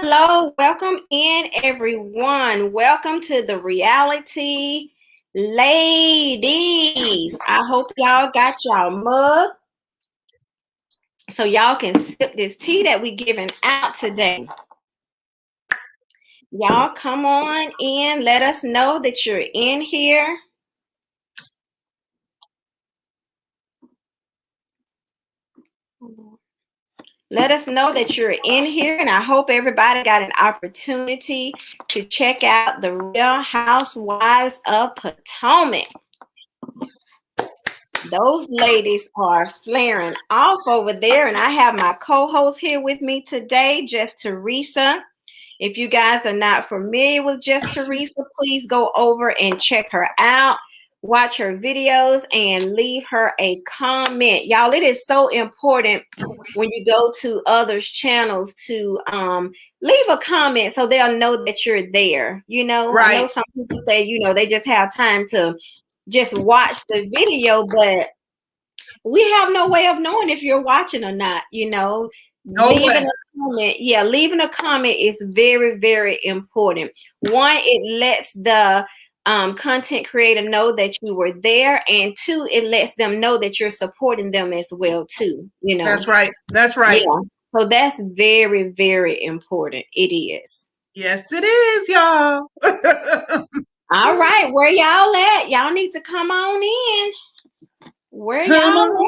Hello, welcome in everyone. Welcome to the Realit-Tea ladies. I hope y'all got y'all mug so y'all can sip this tea that we giving out today. Y'all come on in. Let us know that you're in here. Let us know that you're in here, and I hope everybody got an opportunity to check out the Real Housewives of Potomac. Those ladies are flaring off over there, and I have my co-host here with me today, Just Teresa. If you guys are not familiar with Just Teresa, please go over and check her out. Watch her videos and leave her a comment. Y'all, it is so important when you go to others' channels to leave a comment so they'll know that you're there. Right. I know some people say, they just have time to just watch the video, but we have no way of knowing if you're watching or not. No Leaving way. a comment, leaving a comment is very, very important. One, it lets the content creator know that you were there, and two, it lets them know that you're supporting them as well too. That's right. That's right. Yeah. So that's very, very important. It is. Yes, it is, y'all. All right, where y'all at? Y'all need to come on in. Where y'all at?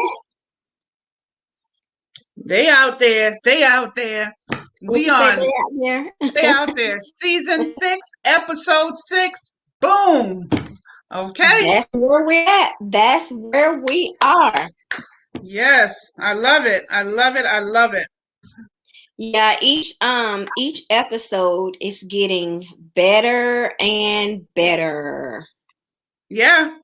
They out there. They out there. We on. They out there. They out there. Season 6, episode 6. Boom. Okay. That's where we're at. That's where we are. Yes, I love it. I love it. I love it. Yeah, each episode is getting better and better. Yeah.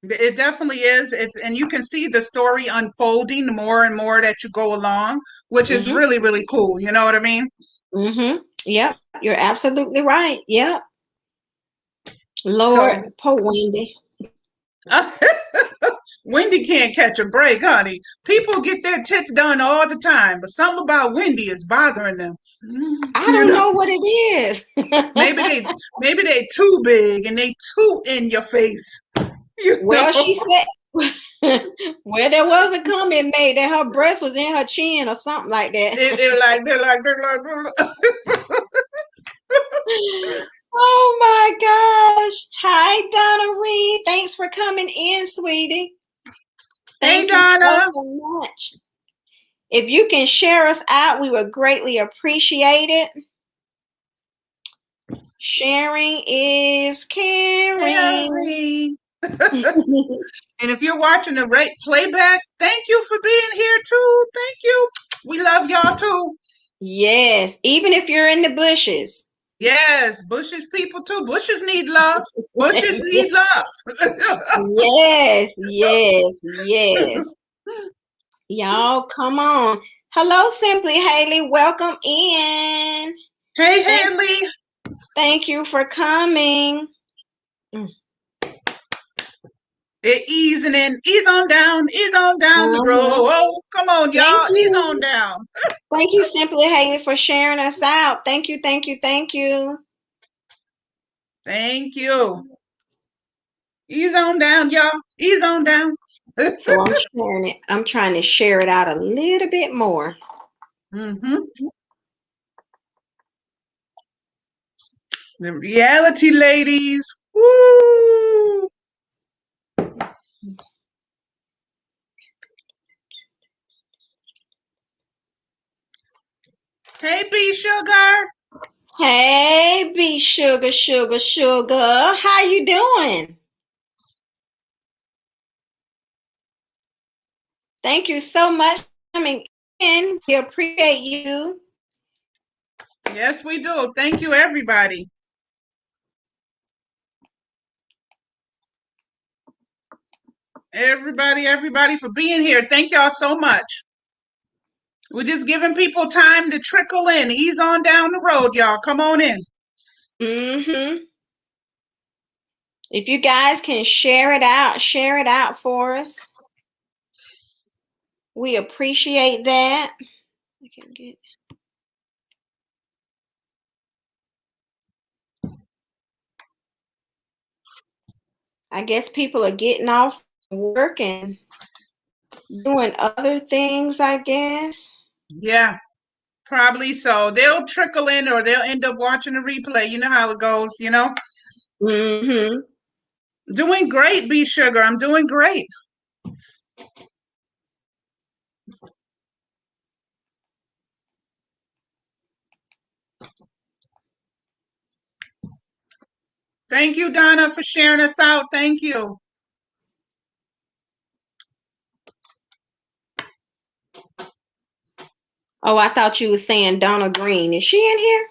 It definitely is. And you can see the story unfolding more and more that you go along, which is really, really cool. You know what I mean? Yep, you're absolutely right. Yep. Lord, poor Wendy. Wendy can't catch a break, honey. People get their tits done all the time, but something about Wendy is bothering them. I don't know what it is. maybe they too big and they too in your face. She said, well, there was a comment made that her breast was in her chin or something like that. They're like. Oh my gosh. Hi, Donna Reed. Thanks for coming in, sweetie. Hey, Donna. So much. If you can share us out, we would greatly appreciate it. Sharing is caring. And if you're watching the playback, thank you for being here too. Thank you. We love y'all too. Yes, even if you're in the bushes. Yes, bushes people too. Bushes need love. Bushes need love. Yes. Y'all, come on. Hello, Simply Haley. Welcome in. Hey, Haley. Thank you for coming. They're easing in. Ease on down the road. Oh, come on, y'all. Ease on down. Thank you, Simply Haley, for sharing us out. Thank you. Thank you. Ease on down, y'all. Ease on down. So I'm sharing it. I'm trying to share it out a little bit more. The reality ladies. Woo! Hey, B Sugar. Hey, B Sugar. How you doing? Thank you so much for coming in. We appreciate you. Yes, we do. Thank you, everybody. Everybody for being here. Thank y'all so much. We're just giving people time to trickle in. Ease on down the road, y'all. Come on in. If you guys can share it out for us. We appreciate that. I can get I guess people are getting off work and doing other things, I guess. Yeah, probably so. They'll trickle in or they'll end up watching a replay. You know how it goes, you know? Mm-hmm. Doing great, B Sugar. I'm doing great. Thank you, Donna, for sharing us out. Thank you. Oh, I thought you were saying Donna Green. Is she in here?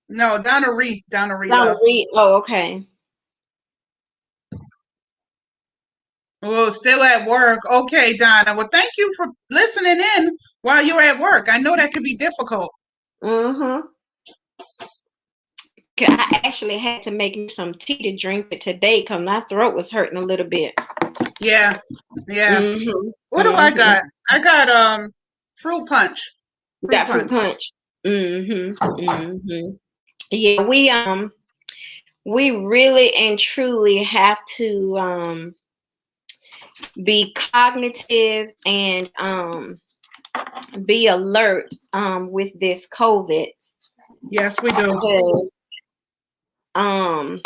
No, Donna Reed. Donna Reed Donna left. Reed. Oh, okay. Oh, still at work. Okay, Donna. Well, thank you for listening in while you're at work. I know that can be difficult. Mm-hmm. I actually had to make me some tea to drink it today because my throat was hurting a little bit. Yeah, yeah. Mm-hmm. What do I Mm-hmm. got? I got fruit punch. Fruit Got fruit punch. punch. Mm-hmm. Mm-hmm. Yeah, we really and truly have to be cognitive and be alert with this COVID Yes, we do. because um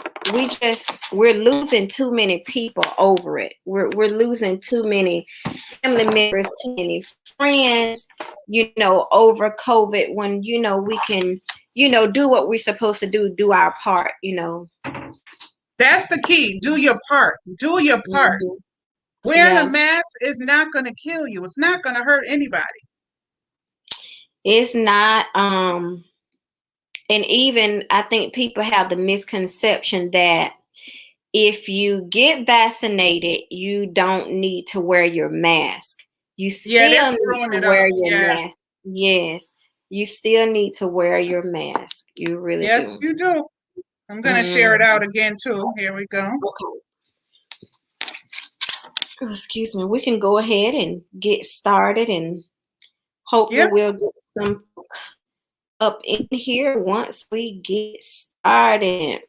we're losing too many people over it. We're losing too many family members, too many friends, over COVID when we can, do what we're supposed to do our part. That's the key. Do your part. Do your part. Mhm. Wearing a Yeah, mask is not going to kill you. It's not going to hurt anybody. it's not. And even I think people have the misconception that if you get vaccinated, you don't need to wear your mask. You Yeah, they're still need screwing to it wear up. your Yeah. mask. Yes, you still need to wear your mask. You really Yes, do. you do. I'm going to share it Mm. out again, too. Here we go. Okay. Oh, excuse me. We can go ahead and get started, and hopefully Yep, we'll get some up in here once we get started.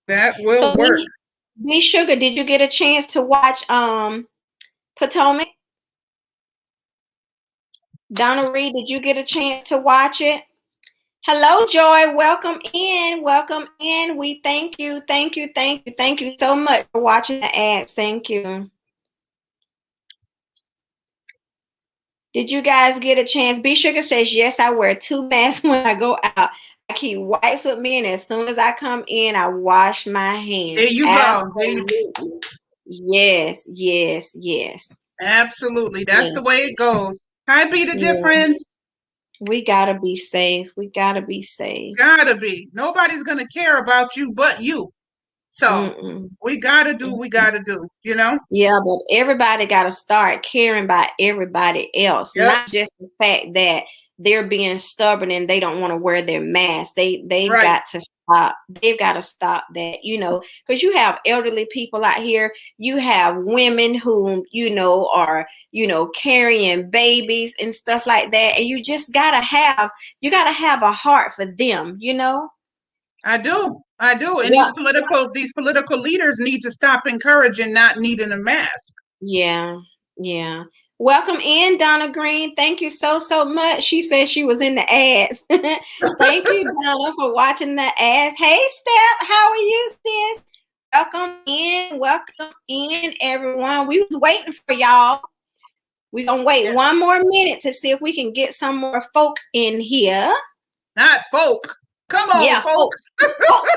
that will So, work. B Sugar, did you get a chance to watch Potomac? Donna Reed, did you get a chance to watch it? Hello, Joy. Welcome in. Welcome in. We thank you. Thank you. Thank you. Thank you so much for watching the ads. Thank you. Did you guys get a chance? B Sugar says, yes, I wear 2 masks when I go out. I keep wipes with me, and as soon as I come in, I wash my There hands. you go. Absolutely. Yes, yes, yes, Absolutely. That's the yes, way it goes. Hi, be the yeah. difference. We gotta be safe. We gotta be safe. Gotta be. Nobody's going to care about you but you. So Mm-mm. we got to do what we got to do, you know? Yeah, but everybody got to start caring about everybody else, Yep. not just the fact that they're being stubborn and they don't want to wear their mask. They've Right. got to stop. They've got to stop that, because you have elderly people out here. You have women who, are, carrying babies and stuff like that. And you gotta have a heart for them. I do. I do. And Yeah. these political leaders need to stop encouraging not needing a mask. Yeah, yeah. Welcome in, Donna Green. Thank you so much. She said she was in the ads. Thank you, Donna, for watching the ads. Hey, Steph, how are you, sis? Welcome in, everyone. We was waiting for y'all. We're gonna wait Yeah. one more minute to see if we can get some more folk in here. Not folk. Come on, Yeah, folk. folk.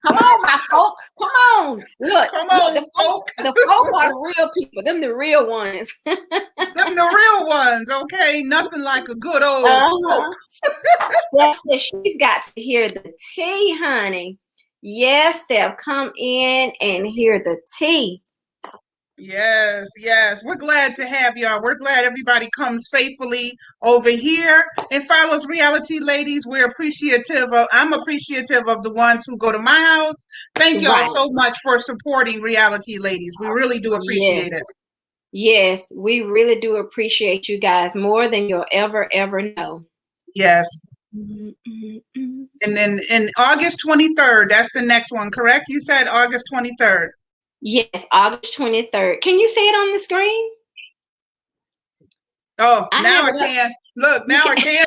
Come on, my folk. Come on. Look, Come look, on, folk. the folk are the real people. Them the real ones. Them the real ones, okay? Nothing like a good old folk. Uh-huh. Steph says she's got to hear the tea, honey. Yes, Steph, come in and hear the tea. Yes, yes. We're glad to have y'all. We're glad everybody comes faithfully over here and follows Reality Ladies. I'm appreciative of the ones who go to my house. Thank y'all Right. so much for supporting Reality Ladies. We really do Yes. appreciate it. Yes, we really do appreciate you guys more than you'll ever know. Yes. Mm-hmm. And then in August 23rd, that's the next one, correct? You said August 23rd. Yes, August 23rd. Can you see it on the screen? Oh, I now have I it up. can. Look, You now I can can.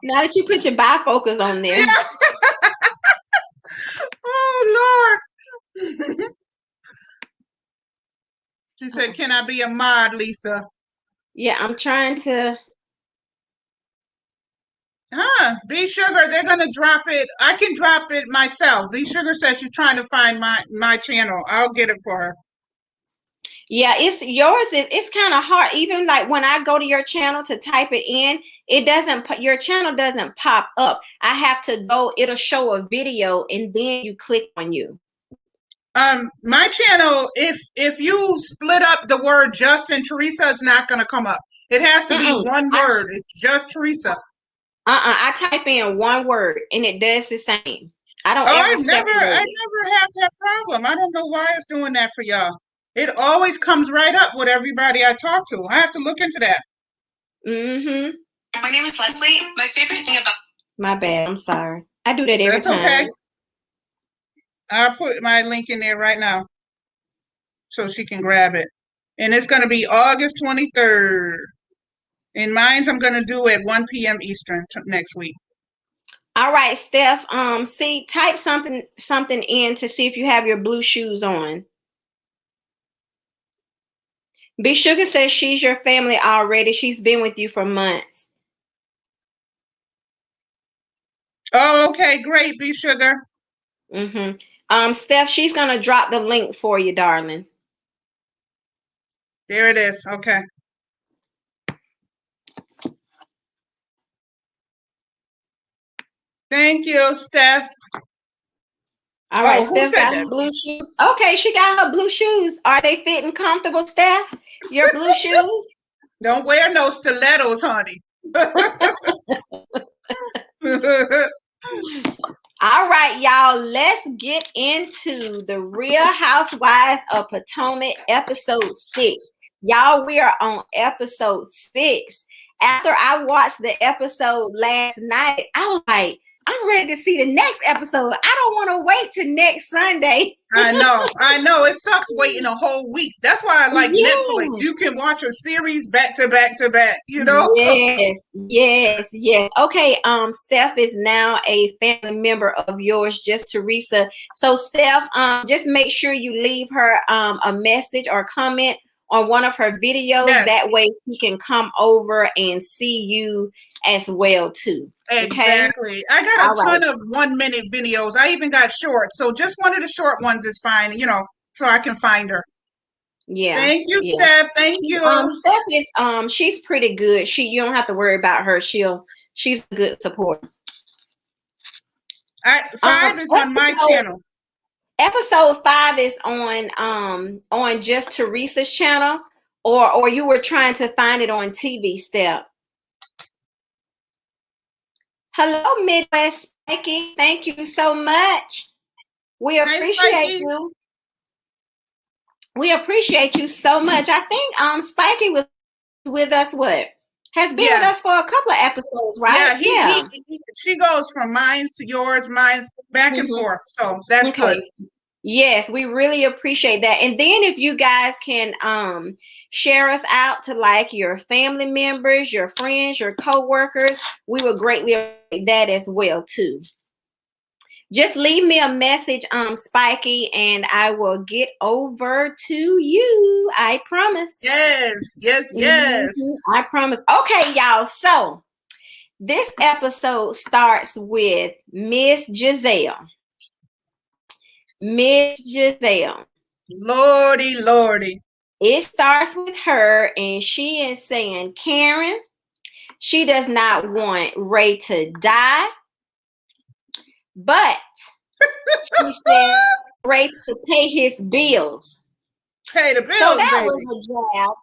now that you put your bifocals on there. Yeah. Oh Lord. She said, "Can I be a mod, Lisa?" Yeah, I'm trying to. Huh? B Sugar, they're gonna drop it. I can drop it myself. B Sugar says she's trying to find my channel. I'll get it for her. Yeah, it's yours. It's kind of hard. Even like when I go to your channel to type it in, it doesn't. Your channel doesn't pop up. I have to go. It'll show a video, and then you click on you. My channel, if you split up the word just and Teresa, it's not gonna come up. It has to be Mm-mm. one word. It's just Teresa. I type in one word, and it does the same. I don't Oh, ever I separate it. never have that problem. I don't know why it's doing that for y'all. It always comes right up with everybody I talk to. I have to look into that. Mm-hmm. My name is Leslie. My favorite thing about My bad. I'm sorry. I do that every That's okay. time. I'll put my link in there right now so she can grab it. And it's going to be August 23rd. In mine's, I'm going to do at 1 p.m. Eastern next week. All right, Steph. See, type something in to see if you have your blue shoes on. B Sugar says she's your family already. She's been with you for months. Oh, okay, great, B Sugar. Steph, she's gonna drop the link for you, darling. There it is. Okay. Thank you, Steph. All right, Who Steph said got that? her blue shoes. Okay, she got her blue shoes. Are they fitting comfortable, Steph? Your blue shoes? Don't wear no stilettos, honey. All right, y'all, let's get into the Real Housewives of Potomac episode 6. Y'all, we are on episode 6. After I watched the episode last night, I was like, I'm ready to see the next episode. I don't want to wait till next Sunday. I know. It sucks waiting a whole week. That's why I like Netflix. Yeah. You can watch a series back to back to back, you know? Yes. Okay, Steph is now a family member of yours, just Teresa. So Steph, just make sure you leave her a message or comment on one of her videos. Yes. That way she can come over and see you as well too. Exactly. Okay? I got a All ton right. of 1 minute videos. I even got shorts. So just one of the short ones is fine, so I can find her. Yeah. Thank you, Steph. Thank you. Steph is she's pretty good. You don't have to worry about her. She's a good supporter. 5 is on my channel. Episode 5 is on just Teresa's channel, or you were trying to find it on TV, Steph. Hello, Midwest Spiky. Thank you so much. We appreciate you. We appreciate you so much. I think Spiky was with us. Has been with us for a couple of episodes, right? Yeah, she goes from mine to yours, mine back and forth. So that's good. Yes, we really appreciate that. And then if you guys can share us out to like your family members, your friends, your co-workers, we would greatly appreciate that as well too. Just leave me a message, Spiky, and I will get over to you. I promise. Yes. I promise. Okay, y'all. So this episode starts with Miss Giselle. Lordy. It starts with her, and she is saying, Karen, she does not want Ray to die, but she said Ray to pay his bills. Pay the bills, so that baby. was a jab.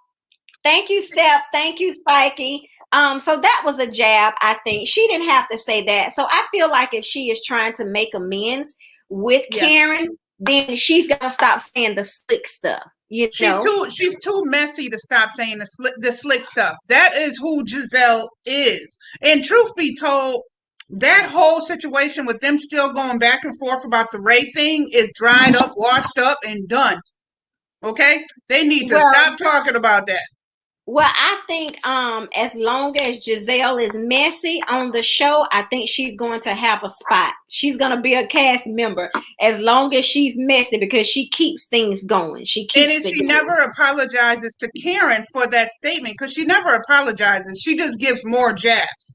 Thank you, Steph. Thank you, Spiky. So that was a jab, I think. She didn't have to say that. So I feel like if she is trying to make amends with Karen, then she's gonna stop saying the slick stuff. She's too messy to stop saying the slick stuff. That is who Giselle is. And truth be told, that whole situation with them still going back and forth about the Ray thing is dried up, washed up, and done. Okay? They need to Well, stop talking about that. Well, I think as long as Giselle is messy on the show, I think she's going to have a spot. She's going to be a cast member as long as she's messy because she keeps things going. She And keeps it she going. never apologizes to Karen for that statement because she never apologizes. She just gives more jabs.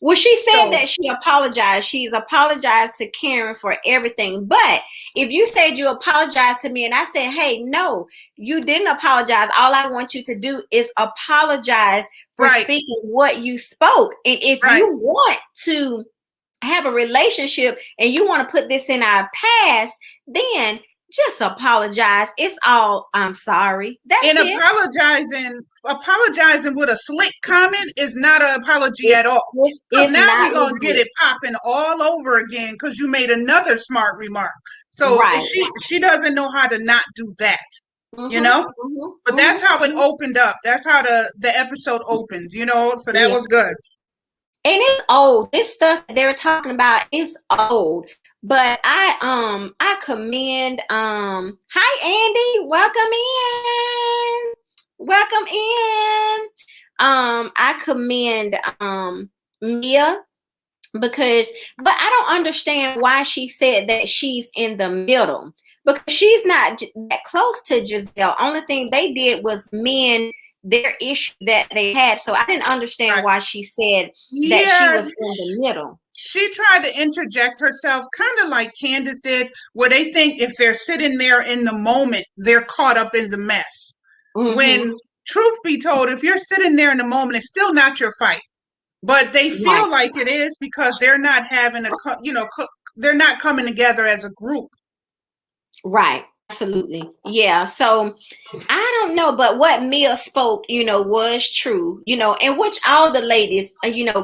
Well, she said So, that she apologized. She's apologized to Karen for everything. But if you said you apologized to me and I said, hey, no, you didn't apologize. All I want you to do is apologize for right, speaking what you spoke. And if right. you want to have a relationship and you want to put this in our past, then just apologize. It's all I'm sorry. That's And it. apologizing with a slick comment is not an apology at all. Because It's now not we're going to get legit. it popping all over again because you made another smart remark. So Right. she doesn't know how to not do that, you know? But that's how it opened up. That's how the episode opened, you know? So that Yeah. was good. And it's old. This stuff that they're talking about is old. But I commend hi Andy, welcome in. Welcome in. I commend Mia because but I don't understand why she said that she's in the middle because she's not that close to Giselle. Only thing they did was mend their issue that they had. So I didn't understand Right. why she said that she Yes. was in the middle. She tried to interject herself, kind of like Candace did, where they think if they're sitting there in the moment, they're caught up in the mess. When truth be told, if you're sitting there in the moment, it's still not your fight. But they feel Right. like it is because they're not having they're not coming together as a group. Right. Absolutely. Yeah. So I don't know, but what Mia spoke, was true, and which all the ladies,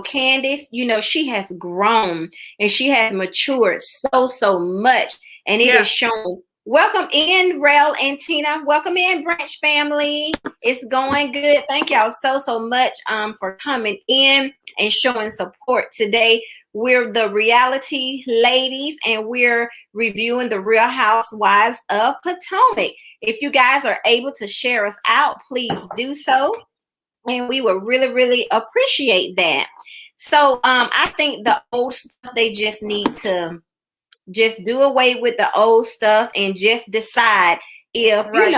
Candace, she has grown and she has matured so much. And it is shown. Welcome in, Rel and Tina. Welcome in, Branch family. It's going good. Thank y'all so much for coming in and showing support today. We're the reality ladies and we're reviewing the Real Housewives of Potomac. If you guys are able to share us out, please do so. And we would really appreciate that. So I think the old stuff, they just need to just do away with the old stuff and just decide if, they're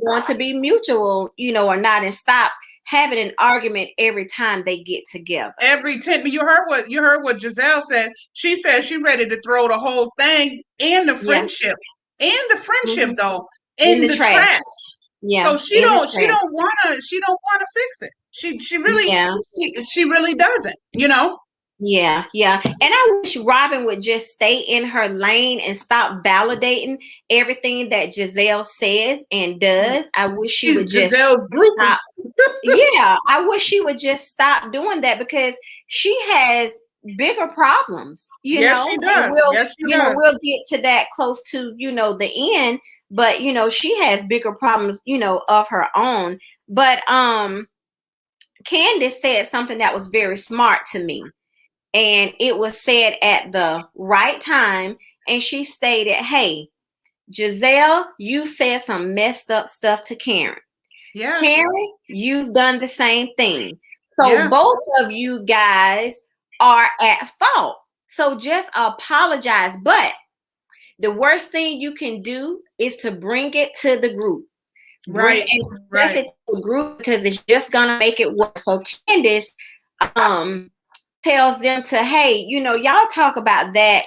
going to be mutual, or not, and stop having an argument every time they get together. Every 10, you heard what Giselle said. She said she ready to throw the whole thing and the friendship though in the trash. Yeah. So she don't want to fix it. She really doesn't, Yeah. And I wish Robin would just stay in her lane and stop validating everything that Giselle says and does. I wish she would just Giselle's groupie. stop. Yeah, I wish she would just stop doing that because she has bigger problems, Yes, she does. We'll get to that close to, the end, but she has bigger problems, of her own. But Candace said something that was very smart to me. And it was said at the right time. And she stated, hey, Giselle, you said some messed up stuff to Karen. Yeah. Karen, you've done the same thing. So both of you guys are at fault. So just apologize. But the worst thing you can do is to bring it to the group. Right. It to the group because it's just gonna make it worse. So Candace tells them to, hey, y'all talk about that,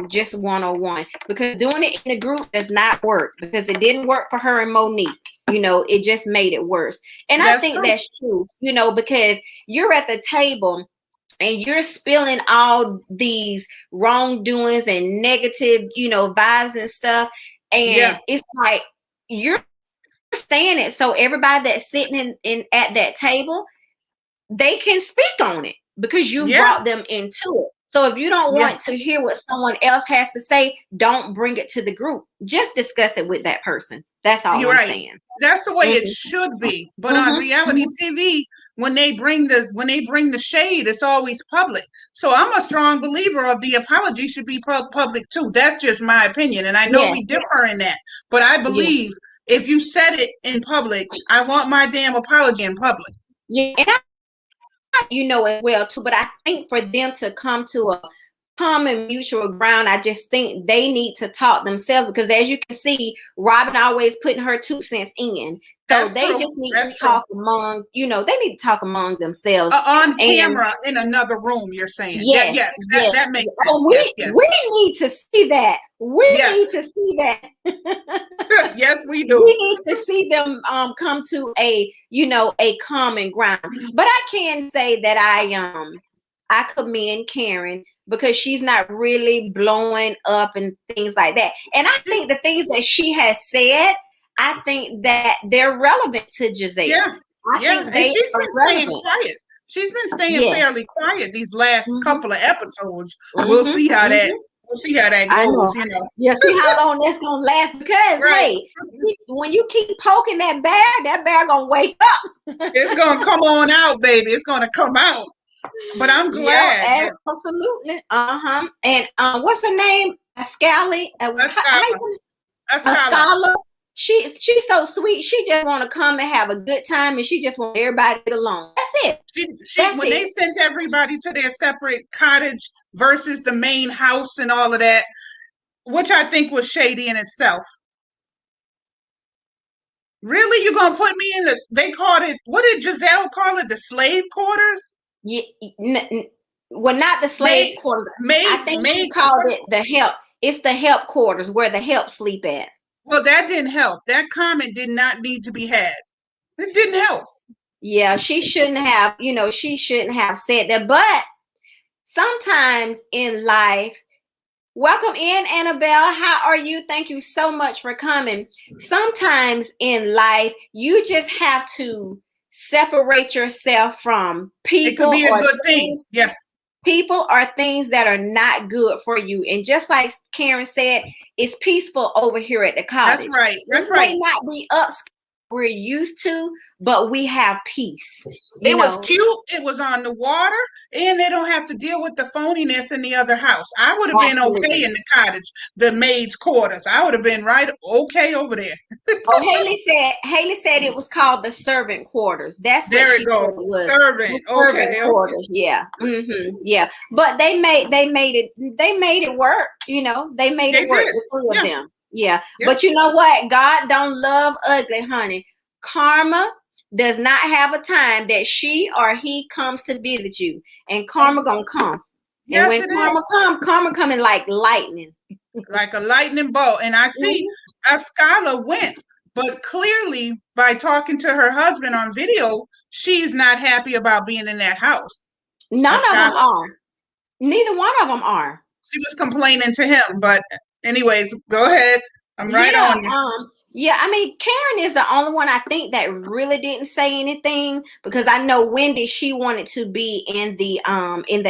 just one-on-one, because doing it in the group does not work because it didn't work for her and Monique. It just made it worse. And I think that's true, because you're at the table and you're spilling all these wrongdoings and negative, vibes and stuff. And it's like you're saying it so everybody that's sitting in at that table, they can speak on it because you brought them into it. So if you don't Yeah. want to hear what someone else has to say, don't bring it to the group. Just discuss it with that person. That's all You're I'm right. saying. That's the way it Mhm. should be. But on Mhm. reality TV, when they bring the shade, it's always public. So I'm a strong believer of the apology should be public too. That's just my opinion, and I know Yes. we differ in that. But I Yes. believe if you said it in public, I want my damn apology in public. Yeah. And as well too. But I think for them to come to a common mutual ground, I just think they need to talk themselves, because as you can see, Robin always putting her 2 cents in. So That's they true. just need to That's true. talk among, they need to talk among themselves. On And camera in another room, you're saying. That yes, yes, yes. that makes sense. Oh, Yes, yes. we need to see that. We need Yes. to see that. Yes, we do. We need to see them come to a common ground. But I can say that I commend Karen, because she's not really blowing up and things like that. And I think the things that she has said, I think that they're relevant to Giselle. Yeah. I Yeah. think And they she's are been staying relevant. quiet. She's been staying Yes. fairly quiet these last Mhm. couple of episodes. We'll Mhm. see how that Mhm. I know. goes, you know. Yeah, see how long that's gonna last, because Right. hey, when you keep poking that bear gonna wake up. It's gonna come on out, baby. It's gonna come out. But I'm Yep, glad that absolutely. And what's her name? Scally. a scholar, a A scholar. scholar. She's so sweet. She just want to come and have a good time, and she just want everybody to get along. That's it. That's When it. they sent everybody to their separate cottage versus the main house and all of that, which I think was shady in itself. Really, you gonna put me in they called it, what did Giselle call it? The slave quarters? Yeah, well, not the slave Maid, quarters. I maids, think she maids. called it the help. It's the help quarters where the help sleep at. Well, that didn't help. That comment did not need to be had. It didn't help. Yeah, she shouldn't have. She shouldn't have said that. But sometimes in life, welcome in, Annabelle. How are you? Thank you so much for coming. Sometimes in life, you just have to separate yourself from It could people be a or good thing. things. Yeah, People are things that are not good for you. And just like Karen said, it's peaceful over here at the that's cottage. right. That's It right. may not be up we're used to, but we have peace. It was cute. It was on the water, and they don't have to deal with the phoniness in the other house. I would have been okay Absolutely. in the cottage, the maid's quarters. I would have been right okay over there. Oh, Haley said it was called the servant quarters. That's what There she it said goes. it was. Servant. The servant Okay. quarters. Yeah. Yeah. But they made it work. They made They it work. did. The three of Yeah. them. Yeah. Yeah. But you know what? God don't love ugly, honey. Karma does not have a time that she or he comes to visit you, and karma gonna come. And Yes, when it is. karma coming like lightning. Like a lightning bolt. And I see Ascala went, but clearly by talking to her husband on video, she's not happy about being in that house. None of them Ascala. are. Neither one of them are. She was complaining to him, but anyways, go ahead. I'm right Yeah, on you. I mean, Karen is the only one I think that really didn't say anything, because I know Wendy, she wanted to be in the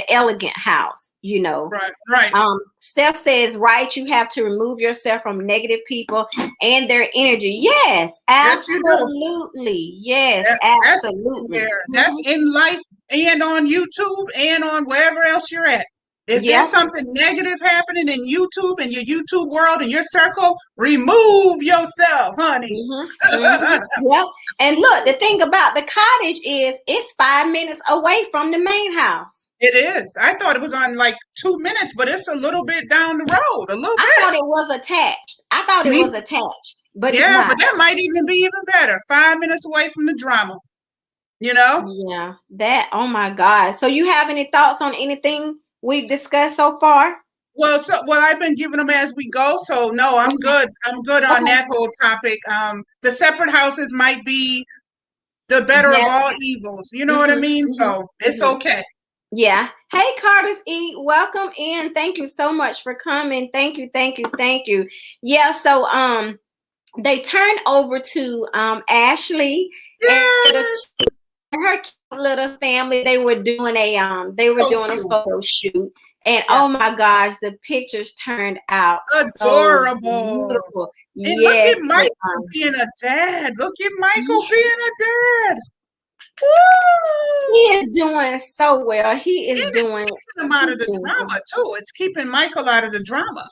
elegant house, Right. Steph says, right, you have to remove yourself from negative people and their energy. Yes, Yes, you do. absolutely. Yes, absolutely. That's in life and on YouTube and on wherever else you're at. If there's something negative happening in YouTube and your YouTube world and your circle, remove yourself, honey. Yep. And look, the thing about the cottage is it's 5 minutes away from the main house. It is. I thought it was on like 2 minutes, but it's a little bit down the road. A little bit. I thought it was attached. But it's not. But that might even be even better. 5 minutes away from the drama. Yeah. That. Oh my God. So you have any thoughts on anything we've discussed so far? Well, I've been giving them as we go. So no, I'm good. I'm good on that whole topic. The separate houses might be the better of all evils. You know what I mean? So it's okay. Yeah. Hey, Carter's Eat, welcome in. Thank you so much for coming. Thank you. Yeah. So they turned over to Ashley Yes. and her cute little family. They were doing a photo shoot, And Yeah. oh my gosh, the pictures turned out so Adorable. beautiful. And look Yes, at but, Michael being a dad. Look at Michael yeah, being a dad. he Woo! is doing so well. He is And it's doing, keeping him out he's of the doing drama too. It's keeping Michael out of the drama.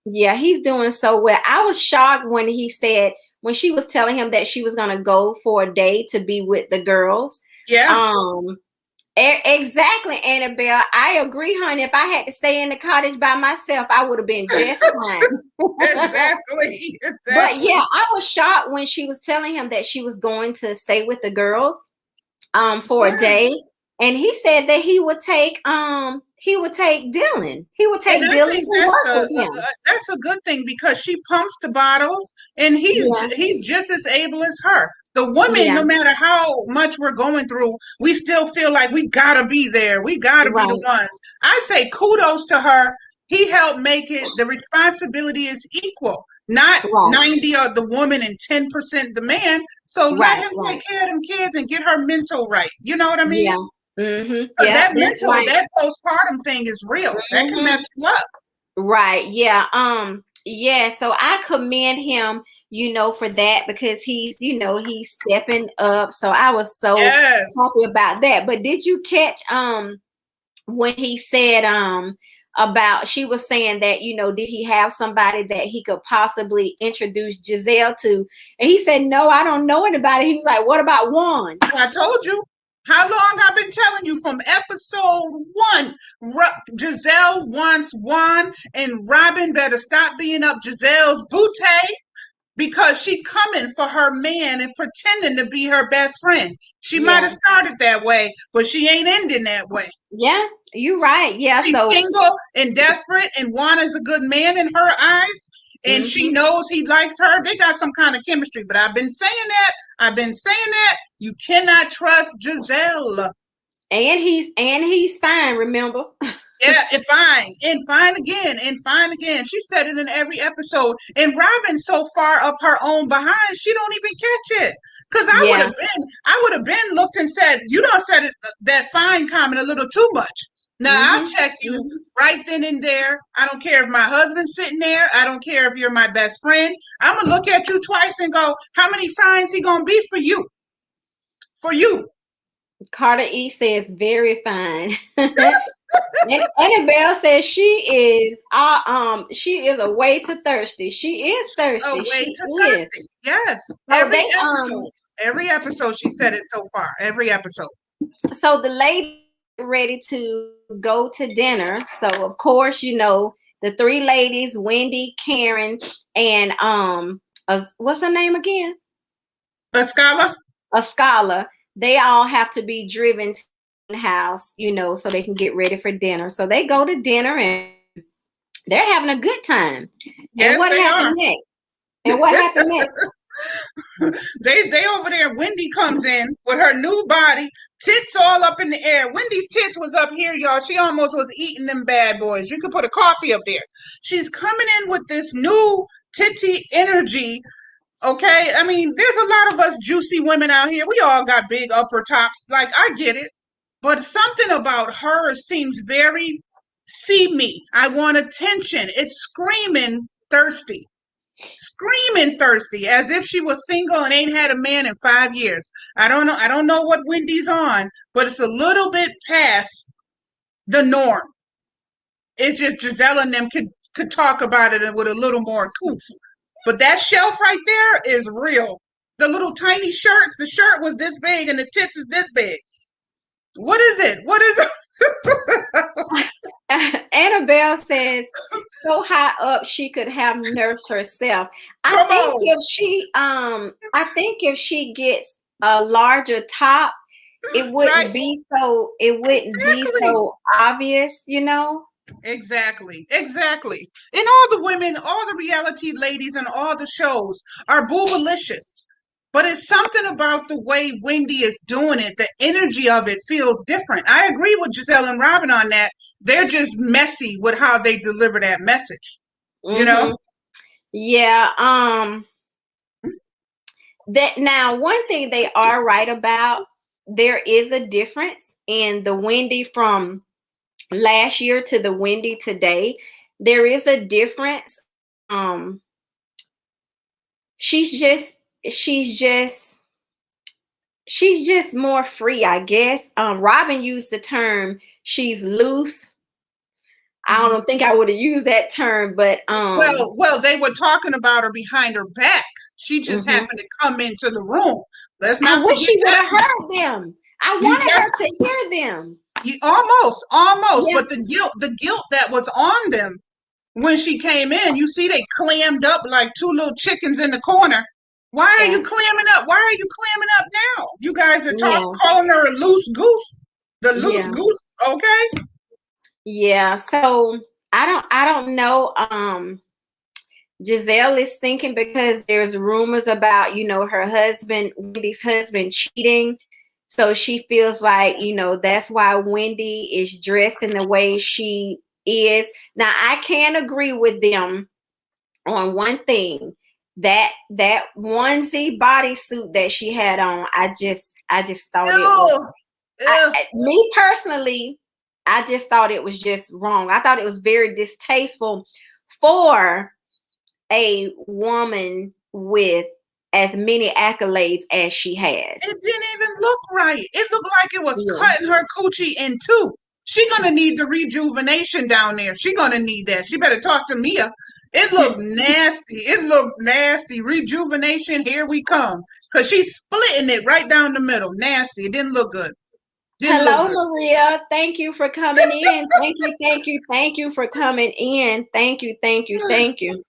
Yeah, he's doing so well. I was shocked when he said, when she was telling him that she was going to go for a day to be with the girls. Yeah. Um, exactly, Annabelle. I agree, honey. If I had to stay in the cottage by myself, I would have been just fine. Exactly. But Exactly. yeah, I was shocked when she was telling him that she was going to stay with the girls for a Yeah. day. And he said that he would take Dylan. He would And take I Dylan think to work with him. that's a good thing because she pumps the bottles, and Yeah, he's just as able as her. The woman, yeah, no matter how much we're going through, we still feel like we gotta be there. We gotta be the right, ones. I say kudos to her. He helped make it. The responsibility is equal, not right. 90 of the woman and 10% the man. So let Right, him right. take care of them kids and get her mental right. You know what I mean? Yeah. Mm-hmm. Because Yeah, that that's mental, right. that postpartum thing is real. That can Mm-hmm. mess you up. Right. Yeah. Yeah, so I commend him, for that because he's stepping up. So I was so Yes. happy about that. But did you catch when he said about she was saying that, did he have somebody that he could possibly introduce Giselle to? And he said, "No, I don't know anybody." He was like, "What about Juan?" I told you. How long I've been telling you from episode one. Giselle wants Juan, and Robin better stop being up Giselle's bootay because she coming for her man and pretending to be her best friend. She might Yeah. have started that way, but she ain't ending that way. Yeah, you're right. Yeah, She's so single and desperate, and Juan is a good man in her eyes, and she mhm. knows he likes her. They got some kind of chemistry, but I've been saying that. I've been saying that. You cannot trust Giselle. And he's fine, remember? Yeah, and fine again, and fine again. She said it in every episode. And Robin's so far up her own behind, she don't even catch it. Cause Yeah. I would have been looked and said, you don't said it, that fine comment a little too much. Now I'll Mhm. check you Mhm. right then and there. I don't care if my husband's sitting there. I don't care if you're my best friend. I'm gonna look at you twice and go, how many fines he gonna be for you? For you. Carter E says very fine. And Annabelle says she is a way too thirsty. She is Oh, thirsty. way She too is. thirsty. Yes. So they. Every episode she said it so far. Every episode. So the ladies get ready to go to dinner. So of course, the three ladies, Wendy, Karen, and what's her name again? A scholar? A scholar. They all have to be driven to the house, so they can get ready for dinner. So they go to dinner and they're having a good time. And Yes, what they happened are. next? And what happened next? They over there. Wendy comes in with her new body, tits all up in the air. Wendy's tits was up here, y'all. She almost was eating them bad boys. You could put a coffee up there. She's coming in with this new titty energy. Okay, I mean, there's a lot of us juicy women out here. We all got big upper tops. Like I get it, but something about her seems very see me. I want attention. It's screaming thirsty, as if she was single and ain't had a man in 5 years. I don't know. I don't know what Wendy's on, but it's a little bit past the norm. It's just Giselle and them could talk about it with a little more oomph. But that shelf right there is real. The little tiny shirts, the shirt was this big and the tits is this big. What is it? What is it? Annabelle says so high up she could have nursed herself. I Come think on. if she gets a larger top, it Right. wouldn't be so it wouldn't be Exactly. so obvious. Exactly. Exactly. And all the women, all the reality ladies and all the shows are boobalicious. But it's something about the way Wendy is doing it. The energy of it feels different. I agree with Giselle and Robin on that. They're just messy with how they deliver that message. You know? Mm-hmm. Yeah. That now one thing they are right about, there is a difference in the Wendy from last year to the Wendy today, there is a difference. Um, she's just she's just she's just more free, I guess. Robin used the term she's loose. I Mhm. don't think I would have used that term, but Well, they were talking about her behind her back. She just mhm. happened to come into the room. Let's I not wish forget she would that. have heard them. I You, wanted yeah, her to hear them. almost, Yeah, but the guilt that was on them when she came in, you see they clammed up like two little chickens in the corner. Why are you yeah, clamming up? Why are you clamming up now? You guys are yeah, calling her a loose goose. The loose yeah, goose, okay? yeah. So I don't know. Giselle is thinking because there's rumors about, her husband, Wendy's husband, cheating. So she feels like, that's why Wendy is dressing the way she is. Now, I can agree with them on one thing. That onesie bodysuit that she had on, I just thought it was Ew, ew. me personally, I just thought it was just wrong. I thought it was very distasteful for a woman with as many accolades as she has. It didn't even look right. It looked like it was Yeah. cutting her coochie in two. She gonna need the rejuvenation down there. She gonna need that. She better talk to Mia. It looked nasty. It looked nasty. Rejuvenation, here we come. Cause she's splitting it right down the middle. Nasty. It didn't look good. Didn't look Hello, good. Maria. Thank you for coming in. Thank you, thank you, thank you for coming in. Thank you, thank you, thank you.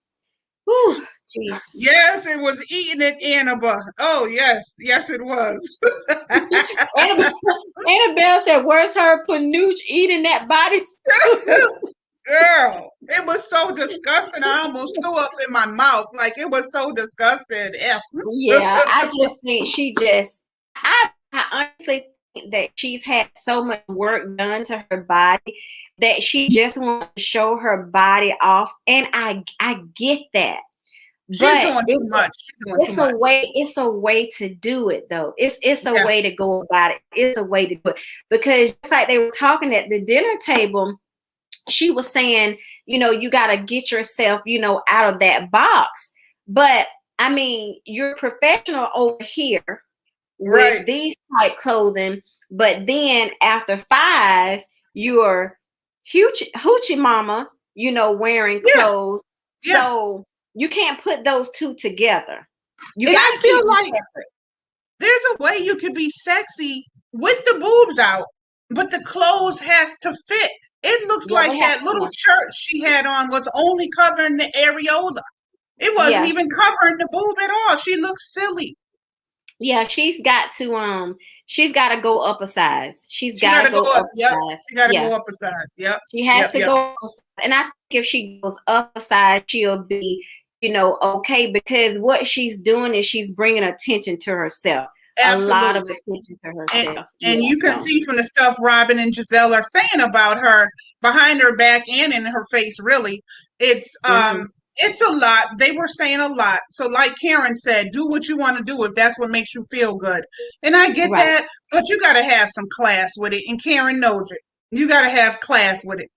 Whew, Jesus. Yes, it was eating it, Annabelle. Oh yes, yes it was. Annabelle, Annabelle said, "Where's her Panuch eating that body?" Girl, it was so disgusting. I almost threw up in my mouth. Like it was so disgusting. Yeah, I just think I honestly think that she's had so much work done to her body that she just wants to show her body off, and I get that, She's but doing too much. She's doing too much. it's a way to do it though. It's a Yeah, way to go about it. It's a way to do it because just like they were talking at the dinner table, she was saying, you got to get yourself, out of that box. But I mean, you're professional over here right. with these type clothing, but then after 5, you're hoochie mama, wearing Yeah, clothes. yeah. So you can't put those two together. You And got I to keep feel them like separate. there's a way you could be sexy with the boobs out, but the clothes has to fit. It looks Yeah, like they have. that little Yeah, shirt she had on was only covering the areola. It wasn't yeah, even covering the boob at all. She looks silly. yeah. She's got to go up a size. She's She got got to to go go up. up a Yep. size. She got to Yeah. go up a size. Yep. She has Yep. to Yep. go, and I think if she goes up a size, she'll be, okay. Because what she's doing is she's bringing attention to herself, a lot of Absolutely. attention to And, herself. and Yeah. you can So see from the stuff Robin and Giselle are saying about her behind her back and in her face, really, it's mhm. um it's a lot. They were saying a lot. So like Karen said, do what you want to do if that's what makes you feel good. And I get Right. that, but you got to have some class with it. And Karen knows it. You got to have class with it,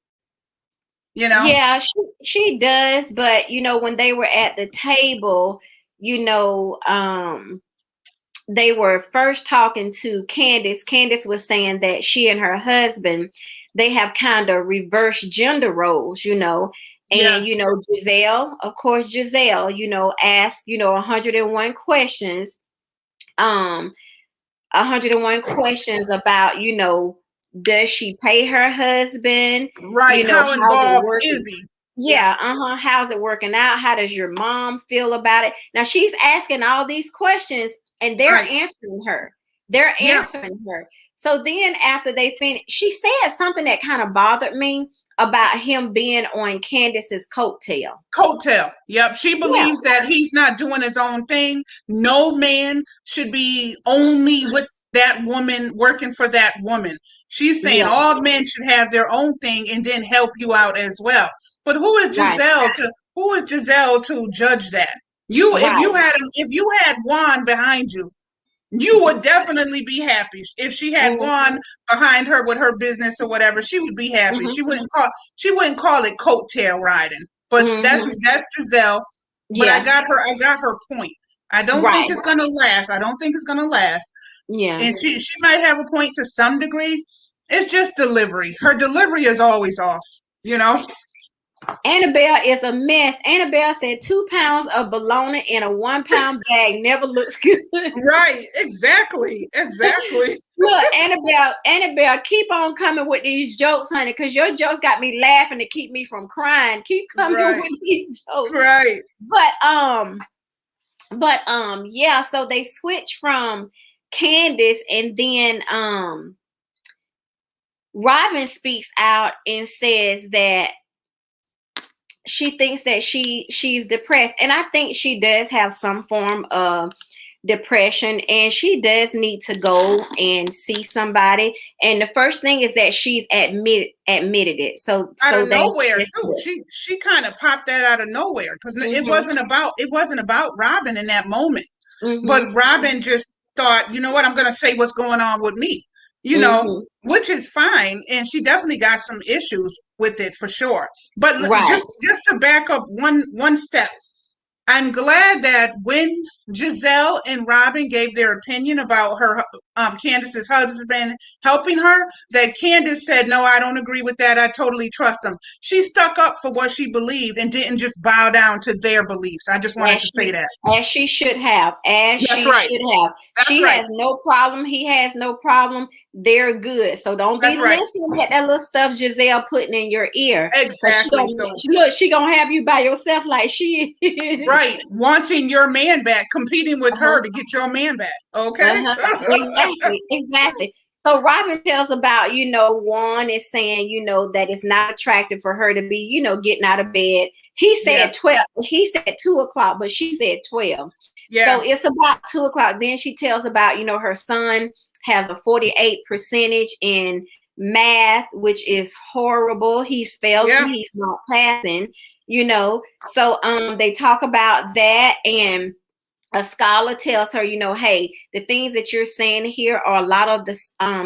you know? Yeah, she does, but when they were at the table, you know, um, they were first talking to Candace. Candace was saying that she and her husband, they have kind of reversed gender roles, Yeah. and Giselle, of course, Giselle, asked 101 questions, um, 101 questions about does she pay her husband, Right. How how's it involved working. is he? Yeah. Yeah, how's it working out? How does your mom feel about it? Now she's asking all these questions and they're Right. answering her. They're Yeah. answering her. So then after they finish, she said something that kind of bothered me about him being on Candace's coattail. Coattail. Yep. She Yeah, believes that he's not doing his own thing. No man should be only with that woman, working for that woman. She's saying yeah, all men should have their own thing and then help you out as well. But right, who is Giselle to judge that? You right, if you had Juan behind you, You would definitely be happy if she had Mm-hmm. gone behind her with her business or whatever. She would be happy. Mm-hmm. She wouldn't call it coattail riding. But Mm-hmm. that's Giselle. But Yeah. I got her point. I don't think Right. it's gonna last. I don't think it's gonna last. Yeah. And she might have a point to some degree. It's just delivery. Her delivery is always off. You know. Annabelle is a mess. Annabelle said 2 pounds of bologna in a 1 pound bag never looks good. Right. Exactly. Exactly. Look, Annabelle, keep on coming with these jokes, honey, because your jokes got me laughing to keep me from crying. Keep coming Right. with these jokes. Right. Yeah, so they switch from Candace, and then Robin speaks out and says that she thinks that she's depressed, and I think she does have some form of depression, and she does need to go and see somebody. And the first thing is that she's admitted it. So Out of that's nowhere too. good. She kind of popped that out of nowhere because Mm-hmm. it wasn't about Robin in that moment. Mm-hmm. But Robin just thought, you know what, I'm going to say what's going on with me, Mm-hmm. which is fine. And she definitely got some issues with it for sure. But Right. just to back up one step, I'm glad that when Giselle and Robin gave their opinion about her, Candace's husband helping her, that Candace said, "No, I don't agree with that. I totally trust him." She stuck up for what she believed and didn't just bow down to their beliefs. I just wanted As to say that. she should have. As That's she right. should have. That's She right. has no problem. He has no problem. They're good. So don't be That's right. listening at that little stuff Giselle putting in your ear. Cause Exactly. So, she gonna have you by yourself like she is. right, wanting your man back, competing with Uh-huh. her to get your man back. Okay. Uh-huh. Exactly. Exactly. So Robin tells about, Juan is saying, that it's not attractive for her to be, getting out of bed. He said Yes. 12. He said 2 o'clock, but she said 12. So Yeah. it's about 2 o'clock. Then she tells about, her son has a 48 percentage in math, which is horrible. He's failing, Yeah. he's not passing. So they talk about that, and a scholar tells her, hey, the things that you're saying here are a lot of the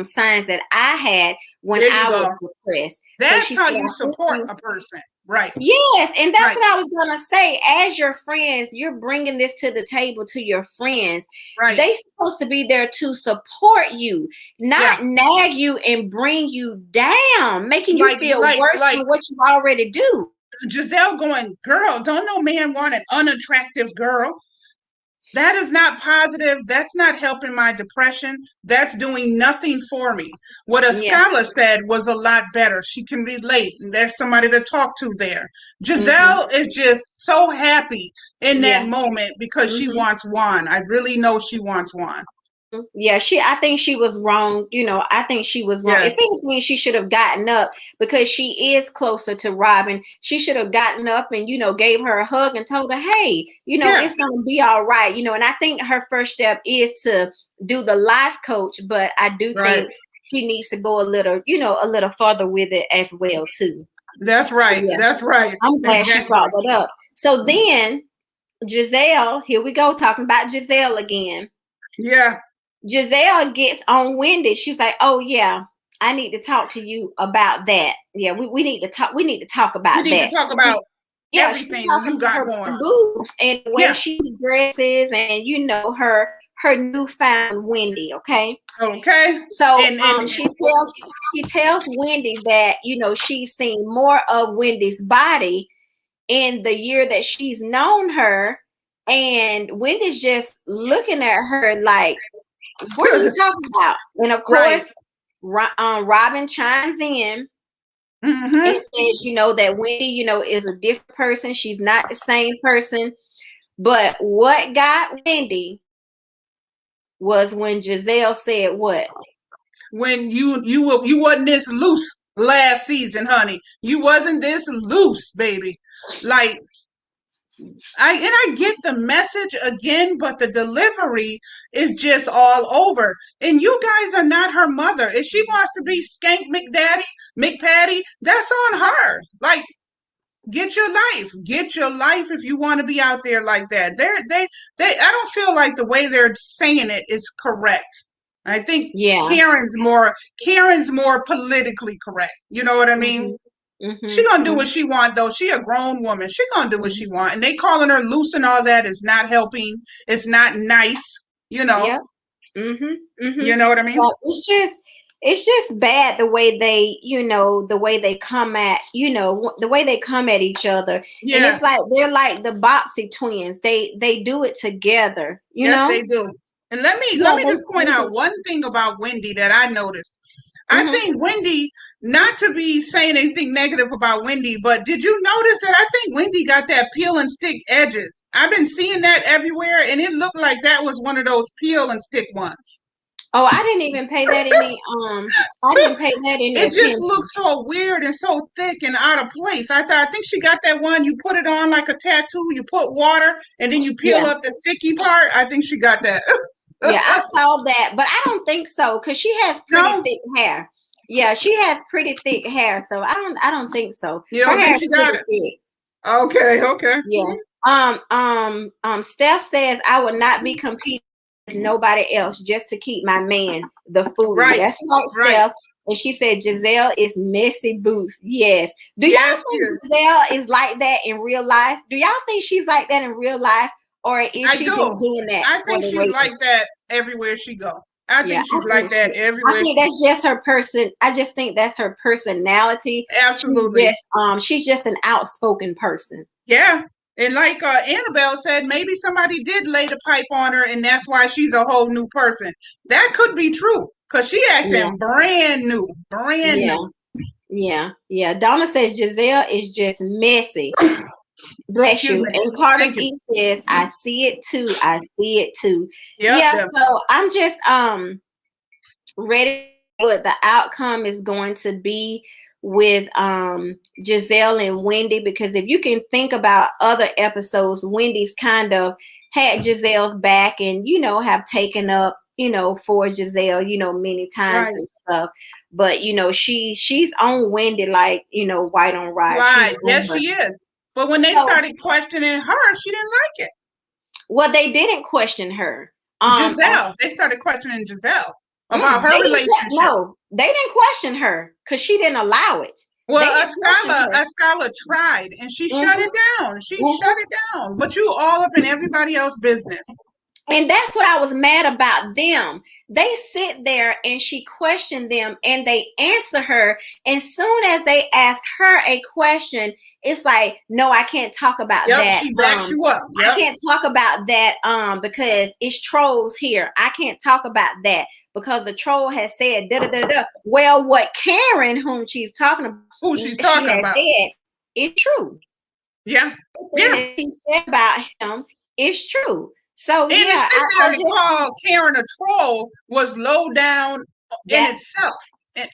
signs that I had when There you I was go. depressed. So That's she how said, you I think support a person. Right. yes, and that's Right. what I was gonna say. As your friends, you're bringing this to the table to your friends. Right. They supposed to be there to support you, Yeah. not nag you and bring you down, making you feel worse Like than what you already do. Giselle going, girl, don't no man want an unattractive girl. That is not positive. That's not helping my depression. That's doing nothing for me. What a Yeah. scholar said was a lot better. She can relate. And there's somebody to talk to there. Mm-hmm. Giselle is just so happy in that Yeah. moment because she Mm-hmm. wants Juan. I really know she wants Juan. Yeah, I think she was wrong. I think she was wrong. Yeah. If anything, she should have gotten up because she is closer to Robin. She should have gotten up and, gave her a hug and told her, hey, Yeah. it's going to be all right. And I think her first step is to do the life coach, but I do Right. think she needs to go a little further with it as well, too. That's right. Yeah. That's right. I'm glad she Exactly. brought that up. So then Giselle, here we go, talking about Giselle again. Yeah. Giselle gets on Wendy. She's like, "Oh yeah, I need to talk to you about that. Yeah, we need to talk. We need to talk We about need to that." talk about Yeah, she's everything talking you about got her going. boobs and the way Yeah. she dresses, and her newfound Wendy. Okay. Okay. So And she tells Wendy that she's seen more of Wendy's body in the year that she's known her, and Wendy's just looking at her like, what are you talking about? And of right. course, Robin chimes in Mm-hmm. and says, that Wendy, is a different person. She's not the same person. But what got Wendy was when Giselle said what? When you wasn't this loose last season, honey. You wasn't this loose, baby. Like I get the message again, but the delivery is just all over. And you guys are not her mother. If she wants to be Skank McDaddy, McPatty, that's on her. Like Get your life. Get your life if you want to be out there like that. I don't feel like the way they're saying it is correct. I think Yeah. Karen's more politically correct. You know what I mean? She gonna do what she want though. She a grown woman. She gonna do what she want. And they calling her loose and all that is not helping. It's not nice. You know. Yep. You know what I mean? Well, it's just bad the way they, the way they come at, the way they come at each other. Yeah. And it's like they're like the Boxy twins. They do it together, Yes, they do. And let me just point out one thing about Wendy that I noticed. I think Wendy, not to be saying anything negative about Wendy, but did you notice that I think Wendy got that peel and stick edges? I've been seeing that everywhere, and it looked like that was one of those peel and stick ones. Oh, I didn't even pay that any It just looks so weird and so thick and out of place. I think she got that one. You put it on like a tattoo. You put water and then you peel up the sticky part. I think she got that. Yeah, I saw that, but I don't think so because she has pretty thick hair. Yeah, she has pretty thick hair, so I don't think so. You don't think she got it? Thick. Okay. Yeah. Steph says I would not be competing with nobody else just to keep my man the food. Right. That's right, Steph. And she said Giselle is messy boots. Yes. Do y'all think Giselle is like that in real life? Do y'all think she's like that in real life? Or is she just doing that? I think she's like that everywhere she go. I think she's like that everywhere. I think that's just her person. I just think that's her personality. Absolutely. She's just an outspoken person. Yeah. And like Annabelle said, maybe somebody did lay the pipe on her and that's why she's a whole new person. That could be true because she acting brand new. Yeah. Donna says Giselle is just messy. Bless you. And Carter E says, I see it too. Yeah, so I'm just ready for what the outcome is going to be with Giselle and Wendy, because if you can think about other episodes, Wendy's kind of had Giselle's back and have taken up for Giselle many times and stuff, but she's on Wendy like white on rice. Right. Yes, she is. But when they started questioning her, she didn't like it. Well, they didn't question her. Giselle. They started questioning Giselle about her relationship. No, they didn't question her because she didn't allow it. Well, Ascala tried and she shut it down. She shut it down. But you all up in everybody else's business. And that's what I was mad about them. They sit there and she questioned them and they answer her. And soon as they ask her a question, it's like, no, I can't talk about that. She backs you up. I can't talk about that because it's trolls here. I can't talk about that because the troll has said da-da-da-da. Well, what Karen, whom she's talking about, said is true. Yeah. Everything she said about him is true. So and I call Karen a troll was low down in itself. And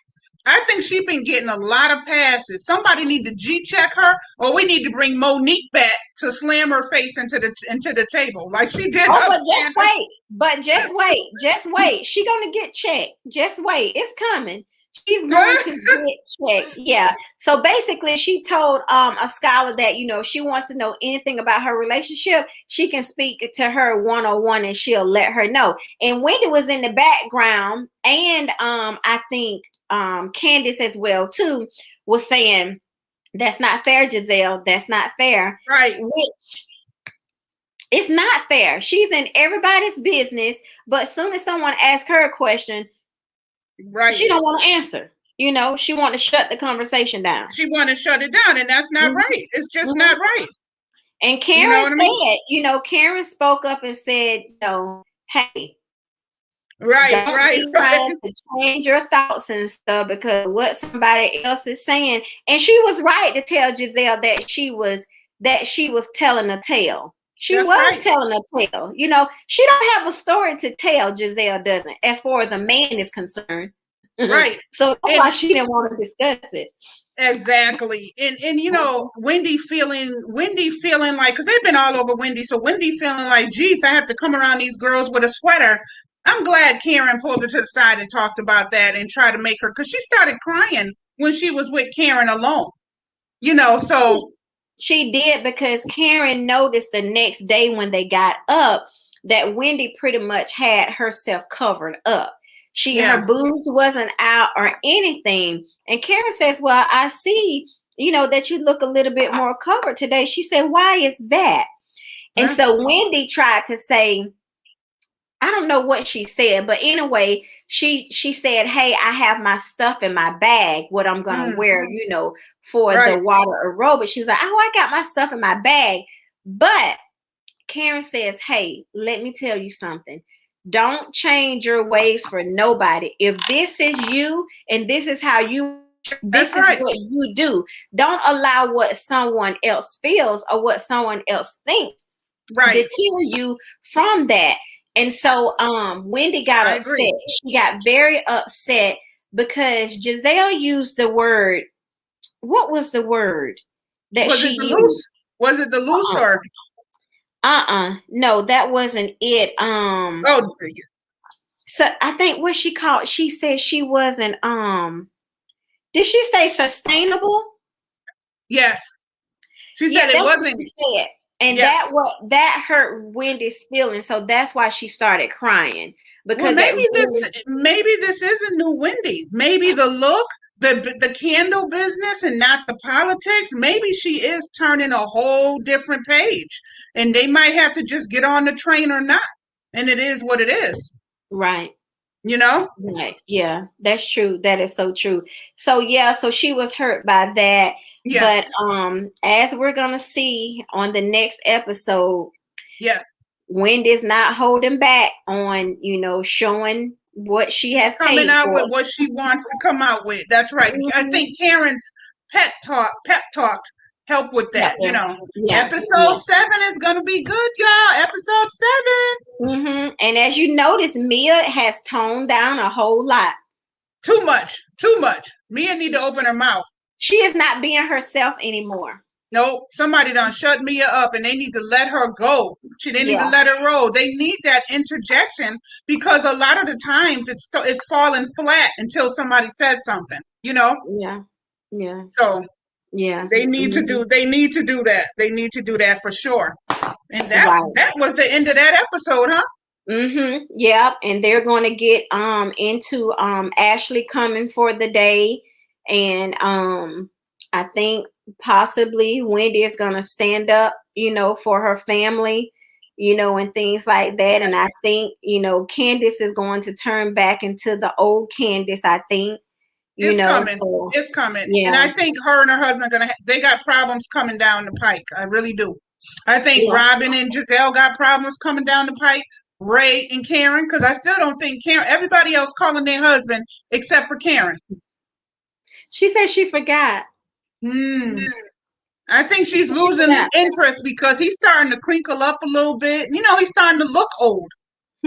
I think she's been getting a lot of passes. Somebody need to G-check her, or we need to bring Monique back to slam her face into the table like she did. Oh, but just wait. She's gonna get checked. Just wait. It's coming. She's going to get checked. Yeah. So basically, she told a scholar that she wants to know anything about her relationship. She can speak to her 101, and she'll let her know. And Wendy was in the background, and I think Candace as well too was saying, "That's not fair, Giselle. That's not fair." Right. Which it's not fair. She's in everybody's business, but as soon as someone asks her a question, she don't want to answer. She want to shut the conversation down. She want to shut it down, and that's not right. It's just not right. And Karen said, Karen spoke up and said, hey, don't be trying to change your thoughts and stuff because of what somebody else is saying. And she was right to tell Giselle that she was telling a tale. She was telling a tale. She don't have a story to tell. Giselle doesn't, as far as a man is concerned. Right. So that's why she didn't want to discuss it. Exactly. And Wendy feeling like, because they've been all over Wendy, so Wendy feeling like, geez, I have to come around these girls with a sweater. I'm glad Karen pulled her to the side and talked about that and tried to make her, because she started crying when she was with Karen alone. So She did, because Karen noticed the next day when they got up that Wendy pretty much had herself covered up. Her Yeah, boobs wasn't out or anything. And Karen says, "Well, I see, that you look a little bit more covered today." She said, "Why is that?" And yeah, so Wendy tried to say, I don't know what she said, but anyway, she said, "Hey, I have my stuff in my bag, what I'm gonna mm, wear, for the right, water aerobics." She was like, "Oh, I got my stuff in my bag." But Karen says, "Hey, let me tell you something. Don't change your ways for nobody. If this is you and this is how you, that's this is right, what you do. Don't allow what someone else feels or what someone else thinks right. deter you from that." And so Wendy got I upset. agree. She got very upset because Giselle used the word, what was the word that Was she it the used? loose? Was it the loose or? No, that wasn't it. Oh, So I think what she said she wasn't did she say sustainable? yes. She Yeah, said it that's what wasn't. she said. And Yeah. that hurt Wendy's feelings. So that's why she started crying. Well, Because that really, maybe this is a new Wendy. Maybe the look, the candle business, and not the politics. Maybe she is turning a whole different page, and they might have to just get on the train or not. And it is what it is. right. You know? Right. Yeah, that's true. That is so true. So yeah, so she was hurt by that. Yeah. But as we're gonna see on the next episode, Yeah. Wendy's not holding back on, showing what she She's has coming paid out for. with what she wants to come out with. That's right. I Mhm. think Karen's pep talk help with Yeah, that. You know, yeah, episode yeah. 7 is gonna be good, y'all. Episode 7. And as you notice, Mia has toned down a whole lot. Too much. Too much. Mia need to open her mouth. She is not being herself anymore. No, somebody done shut Mia up, and they need to let her go. They need to Yeah, let her roll. They need that interjection because a lot of the times it's falling flat until somebody said something. You know, yeah, yeah, so yeah. they need to do. They need to do that. They need to do that for sure. And Right. that was the end of that episode, huh? Yep. And they're going to get into Ashley coming for the day, and I think possibly Wendy is going to stand up, for her family, and things like that. And Yes, I think, Candace is going to turn back into the old Candace. I think, it's coming. so It's coming. And yeah, I think her and her husband they got problems coming down the pike. I really do. I think yeah. Robin and Giselle got problems coming down the pike. Ray and Karen, because I still don't think Karen. Everybody else calling their husband except for Karen. She said she forgot. Hmm. I think She she's said she losing forgot. interest because he's starting to crinkle up a little bit. You know, he's starting to look old.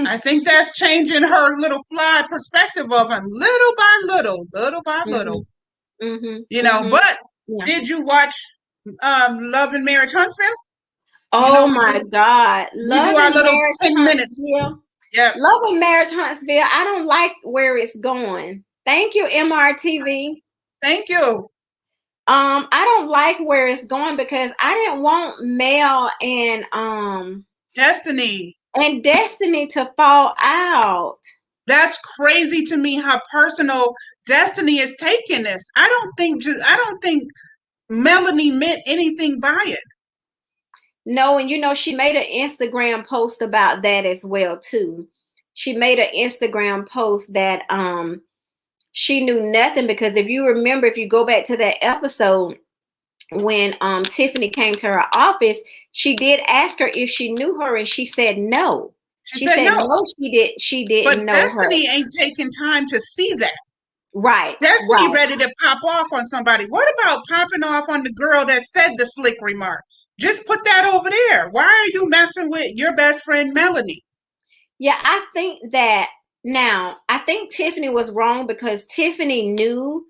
I think that's changing her little fly perspective of him little by little, little by little. Mhm. Mhm. You know, Mhm. but Yeah. did you watch Love and Marriage Huntsville? You know, Oh my God. we do Love our and little Marriage 10 minutes. Huntsville. Yep. Love and Marriage Huntsville. I don't like where it's going. Thank you, MRTV. Thank you. I don't like where it's going because I didn't want Mel Destiny. and Destiny to fall out. That's crazy to me how personal Destiny is taking this. I don't think Melanie meant anything by it. No, and she made an Instagram post about that as well too. She made an Instagram post that she knew nothing, because if you remember, if you go back to that episode when Tiffany came to her office, she did ask her if she knew her, and she said no. She She said said no. no, she didn't But know her. Destiny ain't taking time to see that. Right, Destiny right. ready to pop off on somebody. What about popping off on the girl that said the slick remark? Just put that over there. Why are you messing with your best friend Melanie? Yeah, I think that now I think Tiffany was wrong because Tiffany knew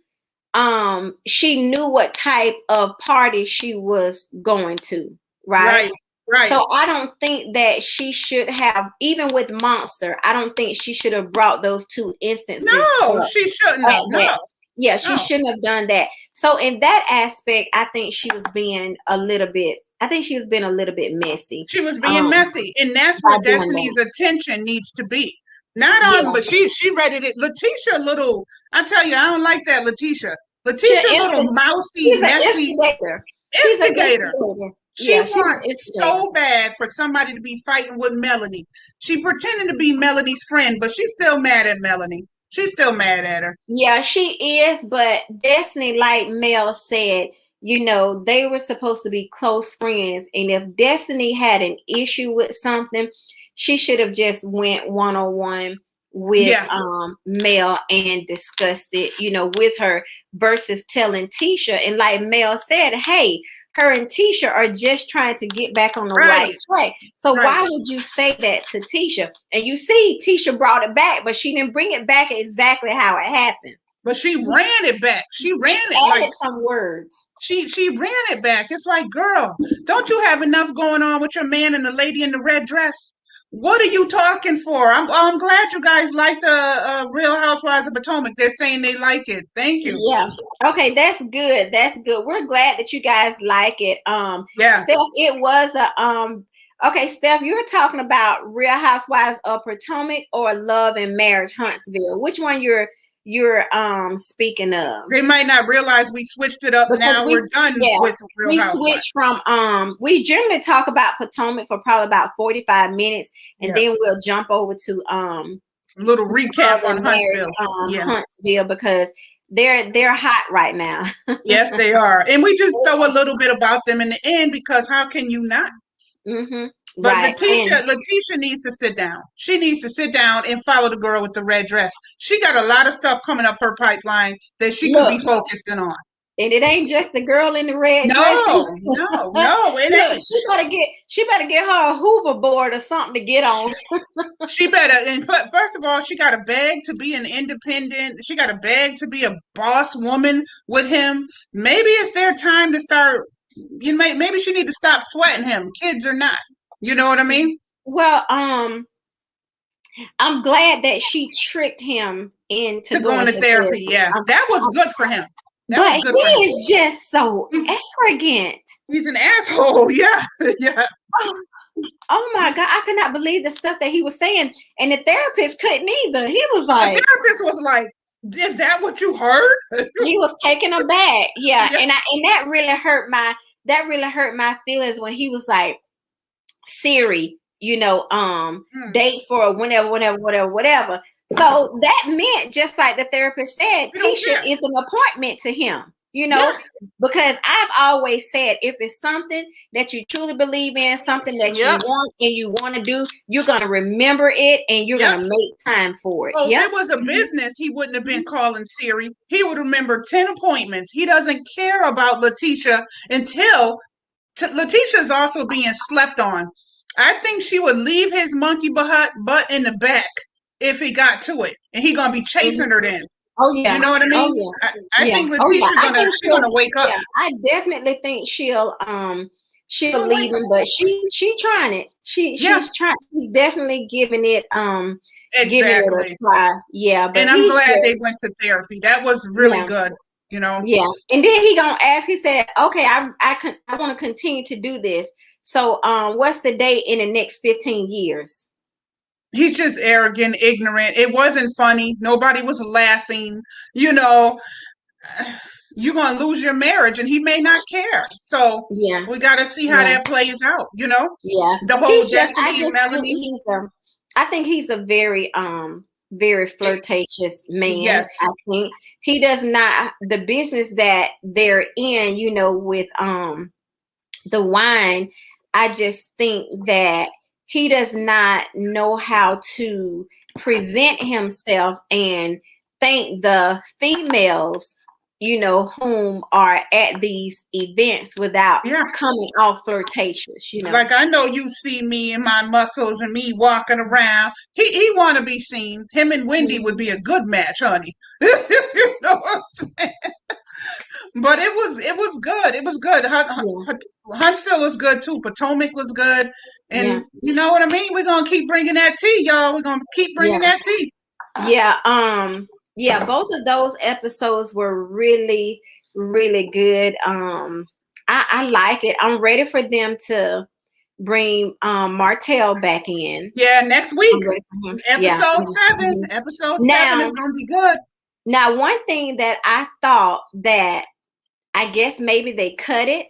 she knew what type of party she was going to, right? Right, right. So I don't think that she should have, even with Monster, I don't think she should have brought those two instances No, up she shouldn't at have. that No. Yeah, she Oh, shouldn't have done that. So in that aspect, I think she was being a little bit. I think she was being a little bit messy. she was being messy, and that's By what doing Destiny's that. attention needs to be. Not on, Yeah, but she read it. Letitia, little. I tell you, I don't like that Letitia. she Letitia, little mousy, she's an messy instigator. She's an instigator. instigator. She Yeah, she's an wants instigator. so bad for somebody to be fighting with Melanie. She pretending to be Melanie's friend, but she's still mad at Melanie. She's still mad at her. Yeah, she is, but Destiny, like Mel said, they were supposed to be close friends. And if Destiny had an issue with something, she should have just went one-on-one with Yeah, Mel and discussed it, with her versus telling Tisha. And like Mel said, hey, her and Tisha are just trying to get back on the right right, track. So right. why would you say that to Tisha? And you see, Tisha brought it back, but she didn't bring it back exactly how it happened. But she ran it back. She ran She it like added some words. she ran it back. It's like, girl, don't you have enough going on with your man and the lady in the red dress? What are you talking for? I'm glad you guys like the Real Housewives of Potomac. They're saying they like it. Thank you. Yeah. Okay, that's good. That's good. We're glad that you guys like it. Yeah. Steph, it was a okay, Steph, you were talking about Real Housewives of Potomac or Love and Marriage Huntsville. Which one you're speaking of? They might not realize we switched it up Because now. We're done with Real we Housewives. switch from we generally talk about Potomac for probably about 45 minutes, and Yeah. then we'll jump over to A little recap Love on and Marriage Huntsville. Yeah. Huntsville, because they're hot right now. Yes, they are. And we just throw a little bit about them in the end because how can you not? But Right. And Letitia needs to sit down. She needs to sit down and follow the girl with the red dress. She got a lot of stuff coming up her pipeline that she could be look, focusing on. and it ain't just the girl in the red dress. No, no, it Look, ain't. she better get her a Hoover board or something to get on. She better, and first of all, she got to beg to be an independent. She got to beg to be a boss woman with him. Maybe it's their time to start. Maybe she need to stop sweating him, kids or not. You know what I mean? Well, I'm glad that she tricked him into To go going into to therapy. therapy. Yeah, that was good for him. That was But good he for him. is just so arrogant. He's an asshole. Yeah, yeah. Oh my God, I could not believe the stuff that he was saying. And the therapist couldn't either. He was The like, therapist was like, "Is that what you heard?" he was taken aback. Yeah. Yeah. And that really hurt my feelings when he was like, Siri, date for whenever. So that meant, just like the therapist said, We don't Tisha care. is an appointment to him, Yeah. because I've always said, if it's something that you truly believe in, something that you Yep. want and you want to do, you're going to remember it and you're Yep. going to make time for it. Oh, if Yep. it was a business, he wouldn't have been calling Siri. He would remember 10 appointments. He doesn't care about Letitia until Letitia's also being slept on. I think she would leave his monkey butt in the back if he got to it, and he gonna be chasing her then. Oh yeah. You know what I mean? Oh yeah. I Yeah. think Oh yeah. Letitia's I think she's gonna wake up. yeah, I definitely think she'll Gonna wake leave him, but she trying it. Yeah. She's definitely giving it Exactly. a try. Yeah, but And I'm he's glad they just, went to therapy. That was really yeah. good. You know. Yeah. And then he gonna ask, he said, okay, I want to continue to do this. So what's the date in the next 15 years? He's just arrogant, ignorant. It wasn't funny. Nobody was laughing. You know, you're going to lose your marriage and he may not care. So Yeah. we got to see how that plays out, Yeah. The whole Destiny and think Melanie. I think he's a very very flirtatious man. Yes. I think he does not, the business that they're in, with the wine, I just think that he does not know how to present himself and thank the females, whom are at these events without coming off flirtatious, Like, I know you see me and my muscles and me walking around. He want to be seen. Him and Wendy would be a good match, honey. You know what I'm saying? But it was good. It was good. Huntsville was good too. Potomac was good. And you know what I mean? We're going to keep bringing that tea, y'all. We're going to keep bringing that tea. Yeah. Yeah, both of those episodes were really, really good. I like it. I'm ready for them to bring Martell back in. Yeah, next week, I'm ready for him. Yeah. episode seven. Mhm. Episode 7 Now, is gonna be good. now, one thing that I thought that I guess maybe they cut it,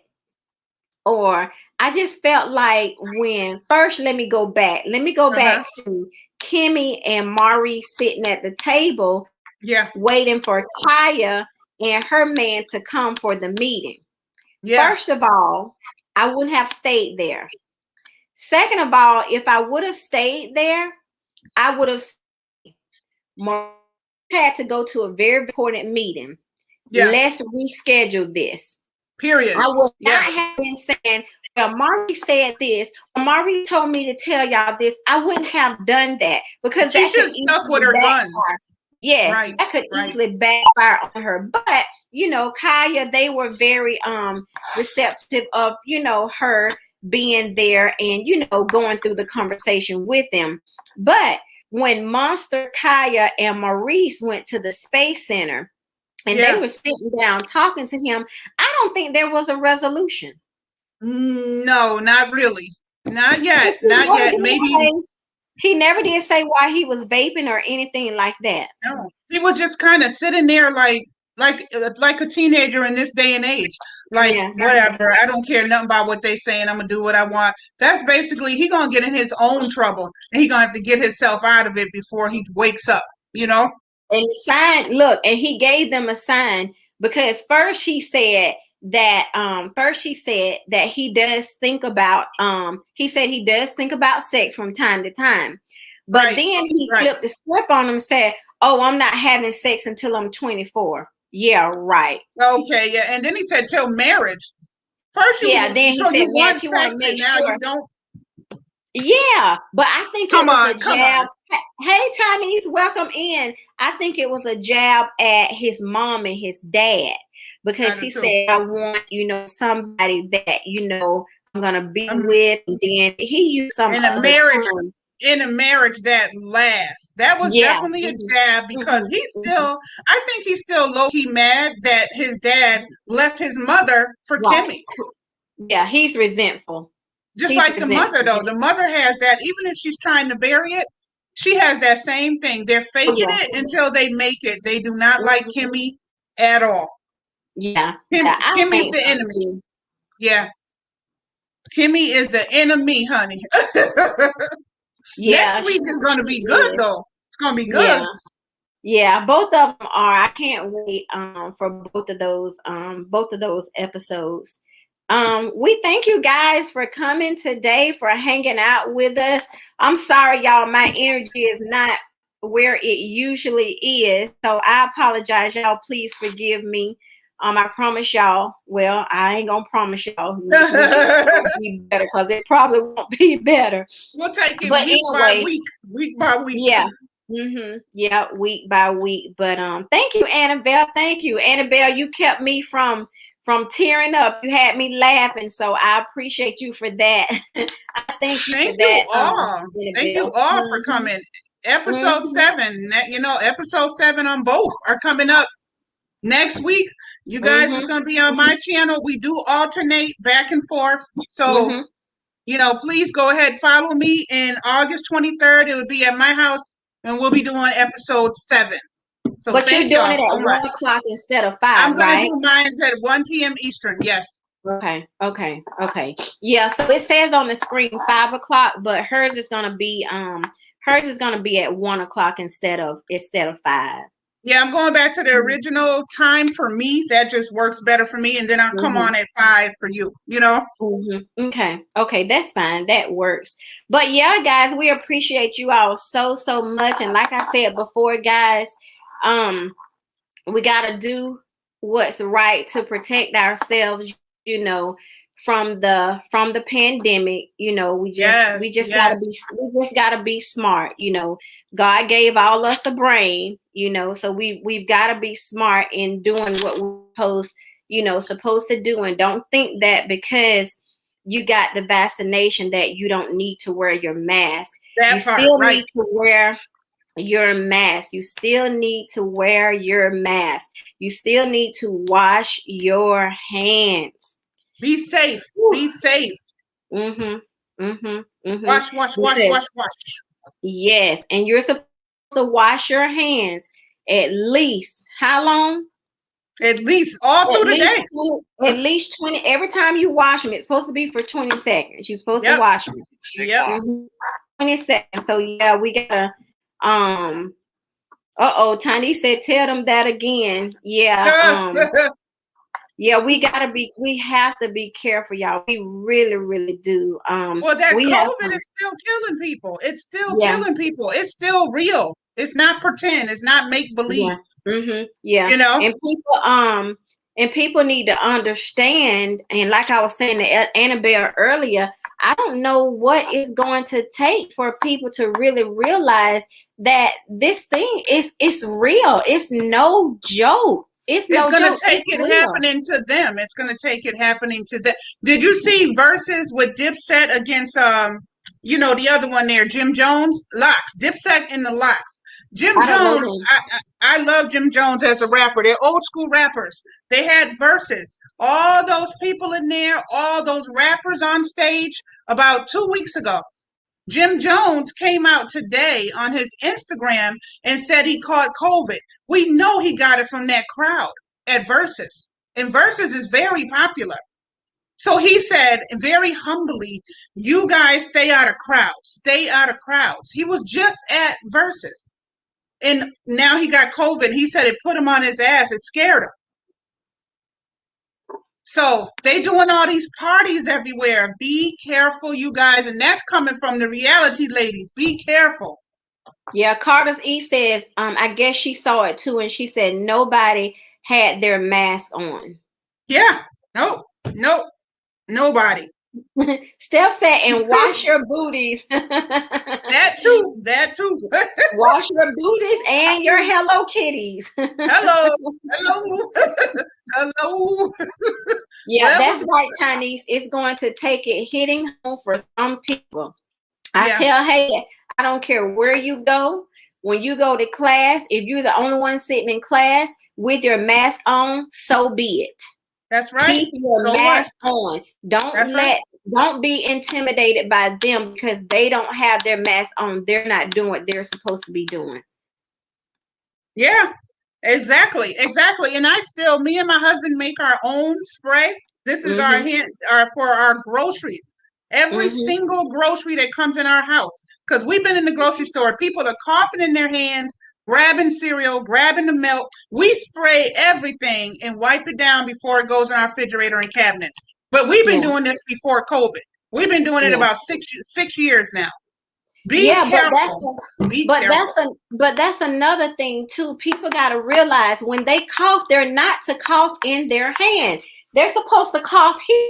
or I just felt like when first, let me go back. Let me go Uh-huh. back to Kimmy and Mari sitting at the table Yeah, waiting for Kaya and her man to come for the meeting. yeah, First of all, I wouldn't have stayed there. Second of all, if I would have stayed there, I would have had to go to a very important meeting. yeah. Let's reschedule this. Period. I would not Yeah. have been saying, well, Mari said this, or Mari told me to tell y'all this. I wouldn't have done that because She that could should have stuck with easily her guns. backfire. Yes, Right, that could right. easily backfire on her. But Kaya, they were very receptive of her being there and going through the conversation with them. But when Monster, Kaya, and Maurice went to the Space Center and they Yeah. were sitting down talking to him, I don't think there was a resolution. No, not really. Not He yet. Not never yet. did Maybe say he never did say why he was vaping or anything like that. no. He was just kind of sitting there like a teenager in this day and age. Like Yeah. whatever. I don't care nothing about what they saying. I'm gonna do what I want. That's basically he gonna get in his own trouble and he gonna have to get himself out of it before he wakes up. You know? And the sign, look, and he gave them a sign because first he said that he does think about he said he does think about sex from time to time. But Right. then he Right. flipped the script on him and said, "Oh, I'm not having sex until I'm 24." Yeah, right. Okay. Yeah. And then he said till marriage. First Yeah, then he so said you marriage, want he want sex to and make now you sure. don't. Yeah, but I think it Come was a on. Come on. jab. Hey, Tynese, welcome in. I think it was a jab at his mom and his dad I because do he too. said, I want, somebody that, I'm going to be Um, with. And then he used some in a other marriage terms. that lasts. That was Yeah. definitely a Mhm, jab because mhm, mhm. I think he's still low key mad that his dad left his mother for Right. Kimmy. Yeah, he's resentful. Just He's like the mother, resentful. though. The mother has that, even if she's trying to bury it, she has that same thing. They're Oh, faking yeah. it until they make it. They do not like Mhm. Kimmy at all. Yeah. Yeah, I Kimmy's think the so enemy. too. Yeah. Kimmy is the enemy, honey. Yeah, Next she week is going to be good, is. though. It's going to be Yeah. good. Yeah, both of them are. I can't wait for both of those episodes. We thank you guys for coming today, for hanging out with us. I'm sorry, y'all, my energy is not where it usually is. So I apologize, y'all. Please forgive me. I promise y'all. Well, I ain't gonna promise y'all next week it's gonna be better because it probably won't be better. We'll take it But week by anyway, week, week by week. yeah. Yeah, week by week. But thank you, Annabelle. Thank you, Annabelle. You kept me from tearing up. You had me laughing, so I appreciate you for that. I thank you for Thank you that, all. Thank you Annabelle. all for coming. Episode 7, episode 7 on both are coming up next week. You guys is Mhm. going to be on my channel. We do alternate back and forth. So, Mhm. please go ahead, follow me. In August 23rd, it will be at my house, and we'll be doing episode 7. So But you're thank doing y'all it so at much. 1 o'clock instead of I'm 5, going to right? do mine at 1 p.m. Eastern. Yes. Okay. Yeah, so it says on the screen 5 o'clock, but hers is gonna be at 1 o'clock instead of 5. Yeah, I'm going back to the original time for me. That just works better for me. And then I'll come Mm-hmm. on at 5 for you, you know? Mm-hmm. Okay, that's fine. That works. But yeah, guys, we appreciate you all so much. And like I said before, guys, we gotta do what's right to protect ourselves, you know, from the pandemic. We Yes, just gotta yes. be smart. God gave all us a brain, so we've gotta be smart in doing what we're supposed to do. And don't think that because you got the vaccination that you don't need to wear your mask. You That part, still right. need to wear your mask. You still need to wear your mask. You still need to wash your hands. Be safe. Whew. Be safe. Mm-hmm. Mm-hmm. Mm-hmm. Wash, wash, wash, Yes. wash, wash. Yes. And you're supposed to wash your hands at least how long? At least all At through the least day. 20, at least 20. Every time you wash them, it's supposed to be for 20 seconds. You're supposed to Yep. wash them. Yep. 20 seconds. So yeah, we gotta Tiny said tell them that again. Yeah, we have to be careful, y'all. We really, really do. Well, that We have COVID some, is still killing people. It's still yeah, killing people. It's still real. It's not pretend. It's not make believe. yeah, yeah. You know? And people need to understand, and like I was saying to Annabelle earlier, I don't know what it's going to take for people to really realize that this thing is real. It's no joke. It's no going to joke. take It's it real. happening to them. It's going to take it happening to them. Did you see Versus with Dipset against the other one there, Jim Jones? Locks. Dipset in the Locks. Jim I don't know Jones, them. I love Jim Jones as a rapper. They're old school rappers. They had Versus. All those people in there, all those rappers on stage about 2 weeks ago. Jim Jones came out today on his Instagram and said he caught COVID. We know he got it from that crowd at Versus. And Versus is very popular. So he said very humbly, you guys stay out of crowds. Stay out of crowds. He was just at Versus. And now he got COVID. He said it put him on his ass. It scared him. So they doing all these parties everywhere. Be careful, you guys. And that's coming from the reality ladies. Be careful. Yeah, Carter's E says, I guess she saw it too, and she said nobody had their mask on. Yeah. Nope. Nobody. Steph said, and wash your booties. That too. Wash your booties and your Hello Kitties. Hello. Yeah, that's right, Chinese. It's going to take it hitting home for some people. I tell Haley, I don't care where you go. When you go to class, if you're the only one sitting in class with your mask on, so be it. That's right. Keep your mask on. Don't be intimidated by them because they don't have their mask on. They're not doing what they're supposed to be doing. Yeah, exactly. And me and my husband make our own spray. This is for our groceries. Every single grocery that comes in our house, because we've been in the grocery store, people are coughing in their hands, grabbing cereal, grabbing the milk. We spray everything and wipe it down before it goes in our refrigerator and cabinets. But we've been doing this before COVID. We've been doing it about 6 years now. Be careful. But that's another thing too. People got to realize when they cough, they're not to cough in their hand. They're supposed to cough here.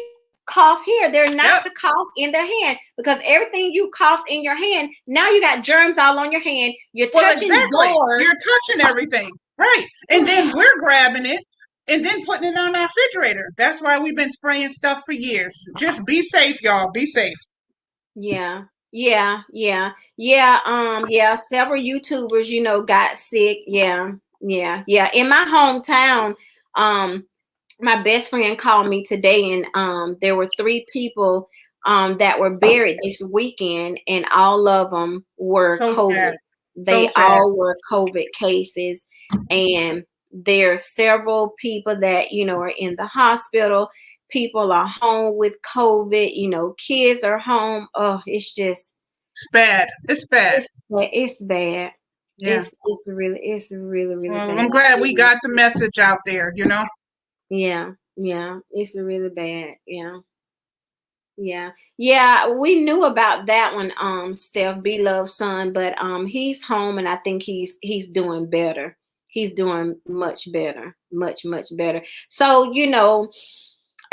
They're not to cough in their hand, because everything you cough in your hand, now you got germs all on your hand. You're touching doors. You're touching everything. Right. And then we're grabbing it and then putting it on our refrigerator. That's why we've been spraying stuff for years. Just be safe, y'all. Be safe. Yeah. Several YouTubers, got sick. Yeah. In my hometown, my best friend called me today, and there were 3 people that were buried this weekend, and all of them were COVID. Sad. They all were COVID cases, and there are several people that are in the hospital. People are home with COVID. Kids are home. Oh, it's bad. It's bad. It's bad. Yeah. It's really bad. I'm glad we got the message out there. Yeah. It's really bad. Yeah. We knew about that one, Steph, beloved son, but he's home, and I think he's doing better. He's doing much better, much better. So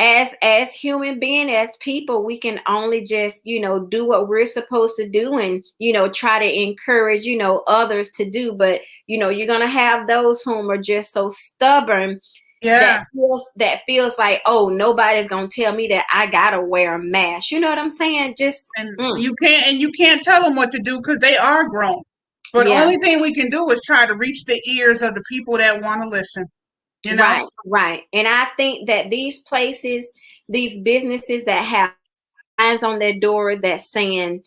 as human being, as people, we can only just do what we're supposed to do, and try to encourage others to do. But you're gonna have those whom are just so stubborn. Yeah. That feels like, oh, nobody's gonna tell me that I gotta wear a mask. You know what I'm saying? You can't tell them what to do because they are grown. But Yeah. only thing we can do is try to reach the ears of the people that want to listen. You know? Right, right. And I think that these places, these businesses that have signs on their door that's saying,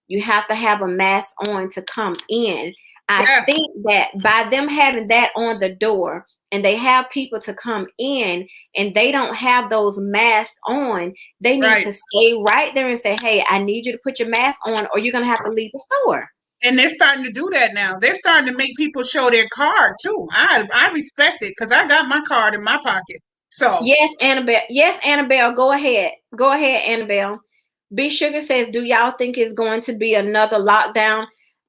you have to have a mask on to come in. I Yeah. think that by them having that on the door and they have people to come in and they don't have those masks on, they need Right. to stay right there and say, hey, I need you to put your mask on or you're going to have to leave the store. And they're starting to do that now. They're starting to make people show their card too. I respect it because I got my card in my pocket. So Yes, Annabelle. Yes, Annabelle. Go ahead. Go ahead, Annabelle. B Sugar says, "Do y'all think it's going to be another lockdown?"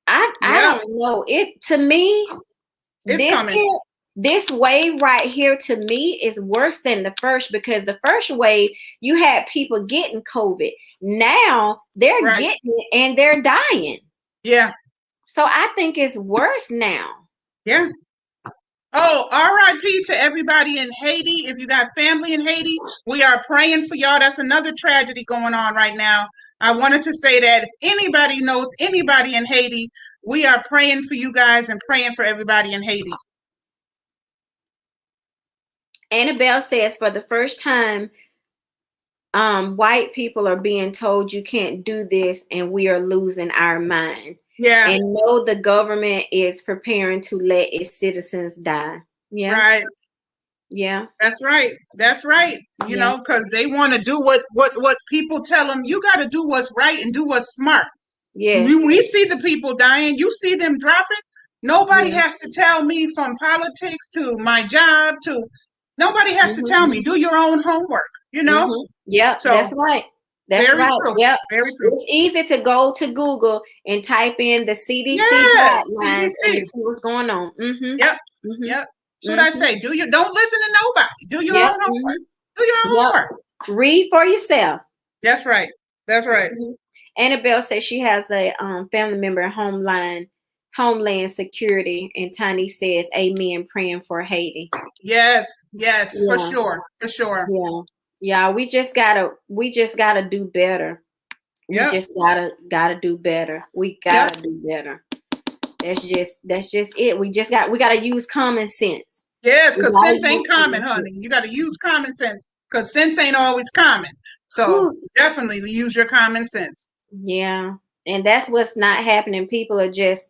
I yeah, don't know. It to me, it's this coming. here, this wave right here to me is worse than the first because the first wave you had people getting COVID. Now they're Right. getting it and they're dying. Yeah. So I think it's worse now. Yeah. Oh, RIP to everybody in Haiti. If you got family in Haiti, we are praying for y'all. That's another tragedy going on right now. I wanted to say that if anybody knows anybody in Haiti, we are praying for you guys and praying for everybody in Haiti. Annabelle says, for the first time, white people are being told you can't do this and we are losing our mind. Yeah. And know the government is preparing to let its citizens die. Yeah. Right. Yeah. That's right. That's right. You Yeah. know, because they want to do what people tell them. You got to do what's right and do what's smart. Yes. We see the people dying. You see them dropping. Nobody Yeah. has to tell me from politics to my job to nobody has to tell Mm-hmm. me. Do your own homework, you know? Mm-hmm. Yep, So that's right. That's very right. true. Yep. Very true. It's easy to go to Google and type in the CDC Yes, guidelines and CDC. see what's going on. Mm-hmm. Yep. Mm-hmm. Yep. That's what I Mm-hmm. say. Don't listen to nobody. Do your Yep. own homework. Mm-hmm. Do your own Yep. homework. Read for yourself. That's right. That's right. Mhm. Annabelle says she has a family member in Homeland Security, and Tiny says, "Amen." Praying for Haiti. Yes, yes, for Yeah, sure. For sure. yeah, yeah. We just gotta do better. We Yep. just gotta do better. We Yep. gotta do better. That's just it. We gotta use common sense. Yes, We because gotta sense use ain't common, common sense. honey. You got to use common sense because sense ain't always common. So Whew. definitely use your common sense. Yeah, and that's what's not happening. People just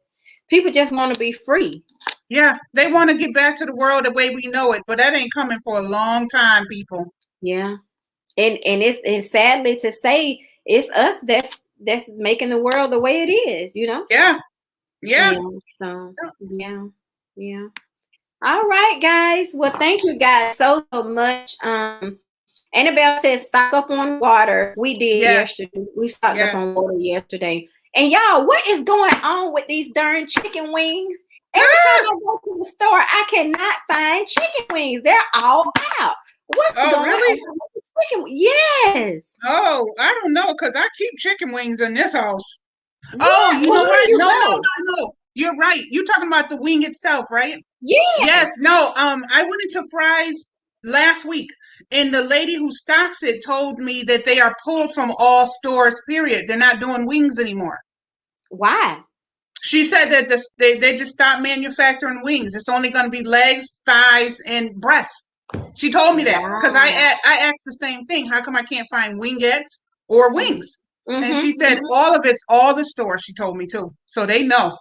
want to be free. Yeah, they want to get back to the world the way we know it, but that ain't coming for a long time, people. Yeah. And sadly to say, it's us that's making the world the way it is. Yeah, yeah. Yeah. So yeah, yeah. All right, guys. Well, thank you guys so much. Annabelle says stock up on water. We did Yes, yesterday. We stocked up on yes. water yesterday. And y'all, what is going on with these darn chicken wings? Every time Ah! I go to the store, I cannot find chicken wings. They're all out. What's Oh, going really? on with the chicken? Yes. Oh, I don't know because I keep chicken wings in this house. Oh, Yeah. you Well, know where do what? you No, no, go? no, no. You're right. You're talking about the wing itself, right? Yes, Yes. no, I went into Fry's last week and the lady who stocks it told me that they are pulled from all stores, period. They're not doing wings anymore. Why? She said that they just stopped manufacturing wings. It's only going to be legs, thighs, and breasts. She told me that because Wow. I asked the same thing. How come I can't find wingettes or wings? And she said Mm-hmm. all of it's all the stores. She told me too, so they know.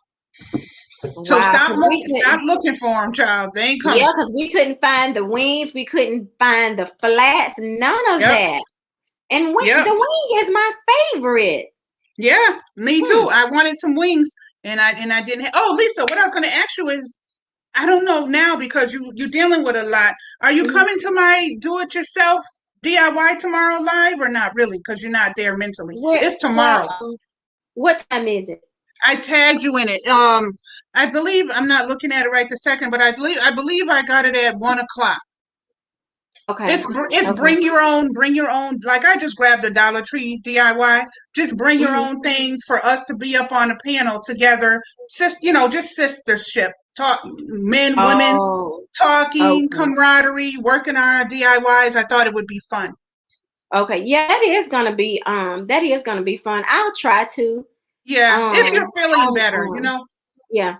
So Wow. Because we stop couldn't. looking for them, child. They ain't coming. Yeah, because we couldn't find the wings. We couldn't find the flats. None of Yep. that. And Yep. the wing is my favorite. Yeah, me Hmm. too. I wanted some wings and I didn't have. Oh, Lisa, what I was going to ask you is I don't know now because you're dealing with a lot. Are you Mhm. coming to my do it yourself DIY tomorrow live or not really because you're not there mentally? It's Well, tomorrow. what time is it? I tagged you in it. I believe I'm not looking at it right this second, but I believe I got it at 1 o'clock. Okay. It's Okay. bring your own. Like I just grabbed the Dollar Tree DIY. Just bring your Mhm. own thing for us to be up on a panel together. Just sistership. Talk men, women Oh, talking, okay. camaraderie, working on our DIYs. I thought it would be fun. Okay. Yeah, that is gonna be fun. I'll try to. Yeah, if you're feeling I'll, better, you know. yeah,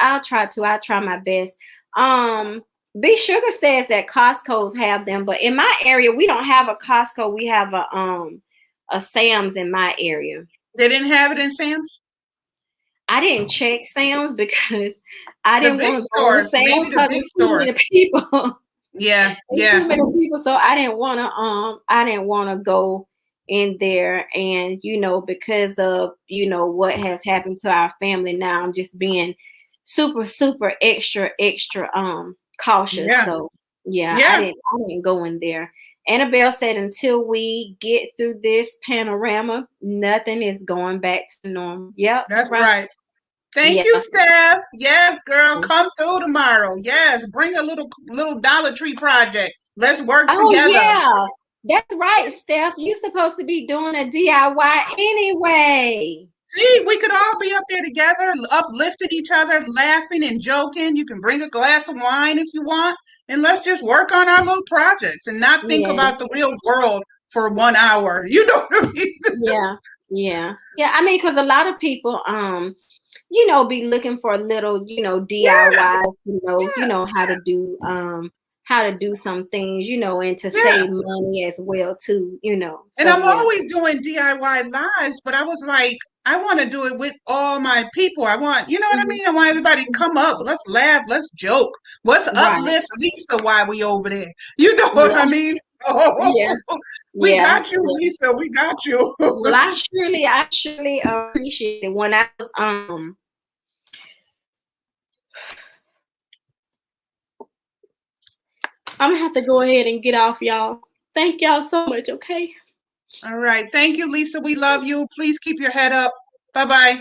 I'll try to. I'll try my best. Um, B Sugar says that Costco's have them, but in my area we don't have a Costco. We have a Sam's in my area. They didn't have it in Sam's. I didn't check Sam's because I The didn't big want to go to stores, Sam's maybe the because big there's too stores. many people. Yeah, There's too yeah, many people, so I didn't wanna go in there, and because of what has happened to our family now, I'm just being super, super extra, extra cautious. yeah, So yeah, yeah. I didn't go in there. Annabelle said until we get through this panorama, nothing is going back to normal. Yep, that's That's right. right. Thank Yeah. you, Steph. Yes, girl, come through tomorrow. Yes, bring a little Dollar Tree project. Let's work Oh together. yeah, that's right, Steph. You're supposed to be doing a DIY anyway. See, we could all be up there together, uplifting each other, laughing and joking. You can bring a glass of wine if you want, and let's just work on our little projects and not think Yeah, about the real world for 1 hour. You know what I mean? yeah, yeah. I mean, because a lot of people, be looking for a little, Yeah, DIY, yeah, how to do some things, and to yeah. save money as well too, And So I'm yeah, always doing DIY lives, but I was like, I want to do it with all my people. I want, you know what I mhm, mean? I want everybody to come up. Let's laugh. Let's joke. Let's right, uplift Lisa while we over there. You know what I yeah, mean? So yeah, we yeah, got you, yeah. Lisa. We got you. Well, I surely appreciate it when I was I'm gonna have to go ahead and get off, y'all. Thank y'all so much, okay? All right. Thank you, Lisa. We love you. Please keep your head up. Bye bye.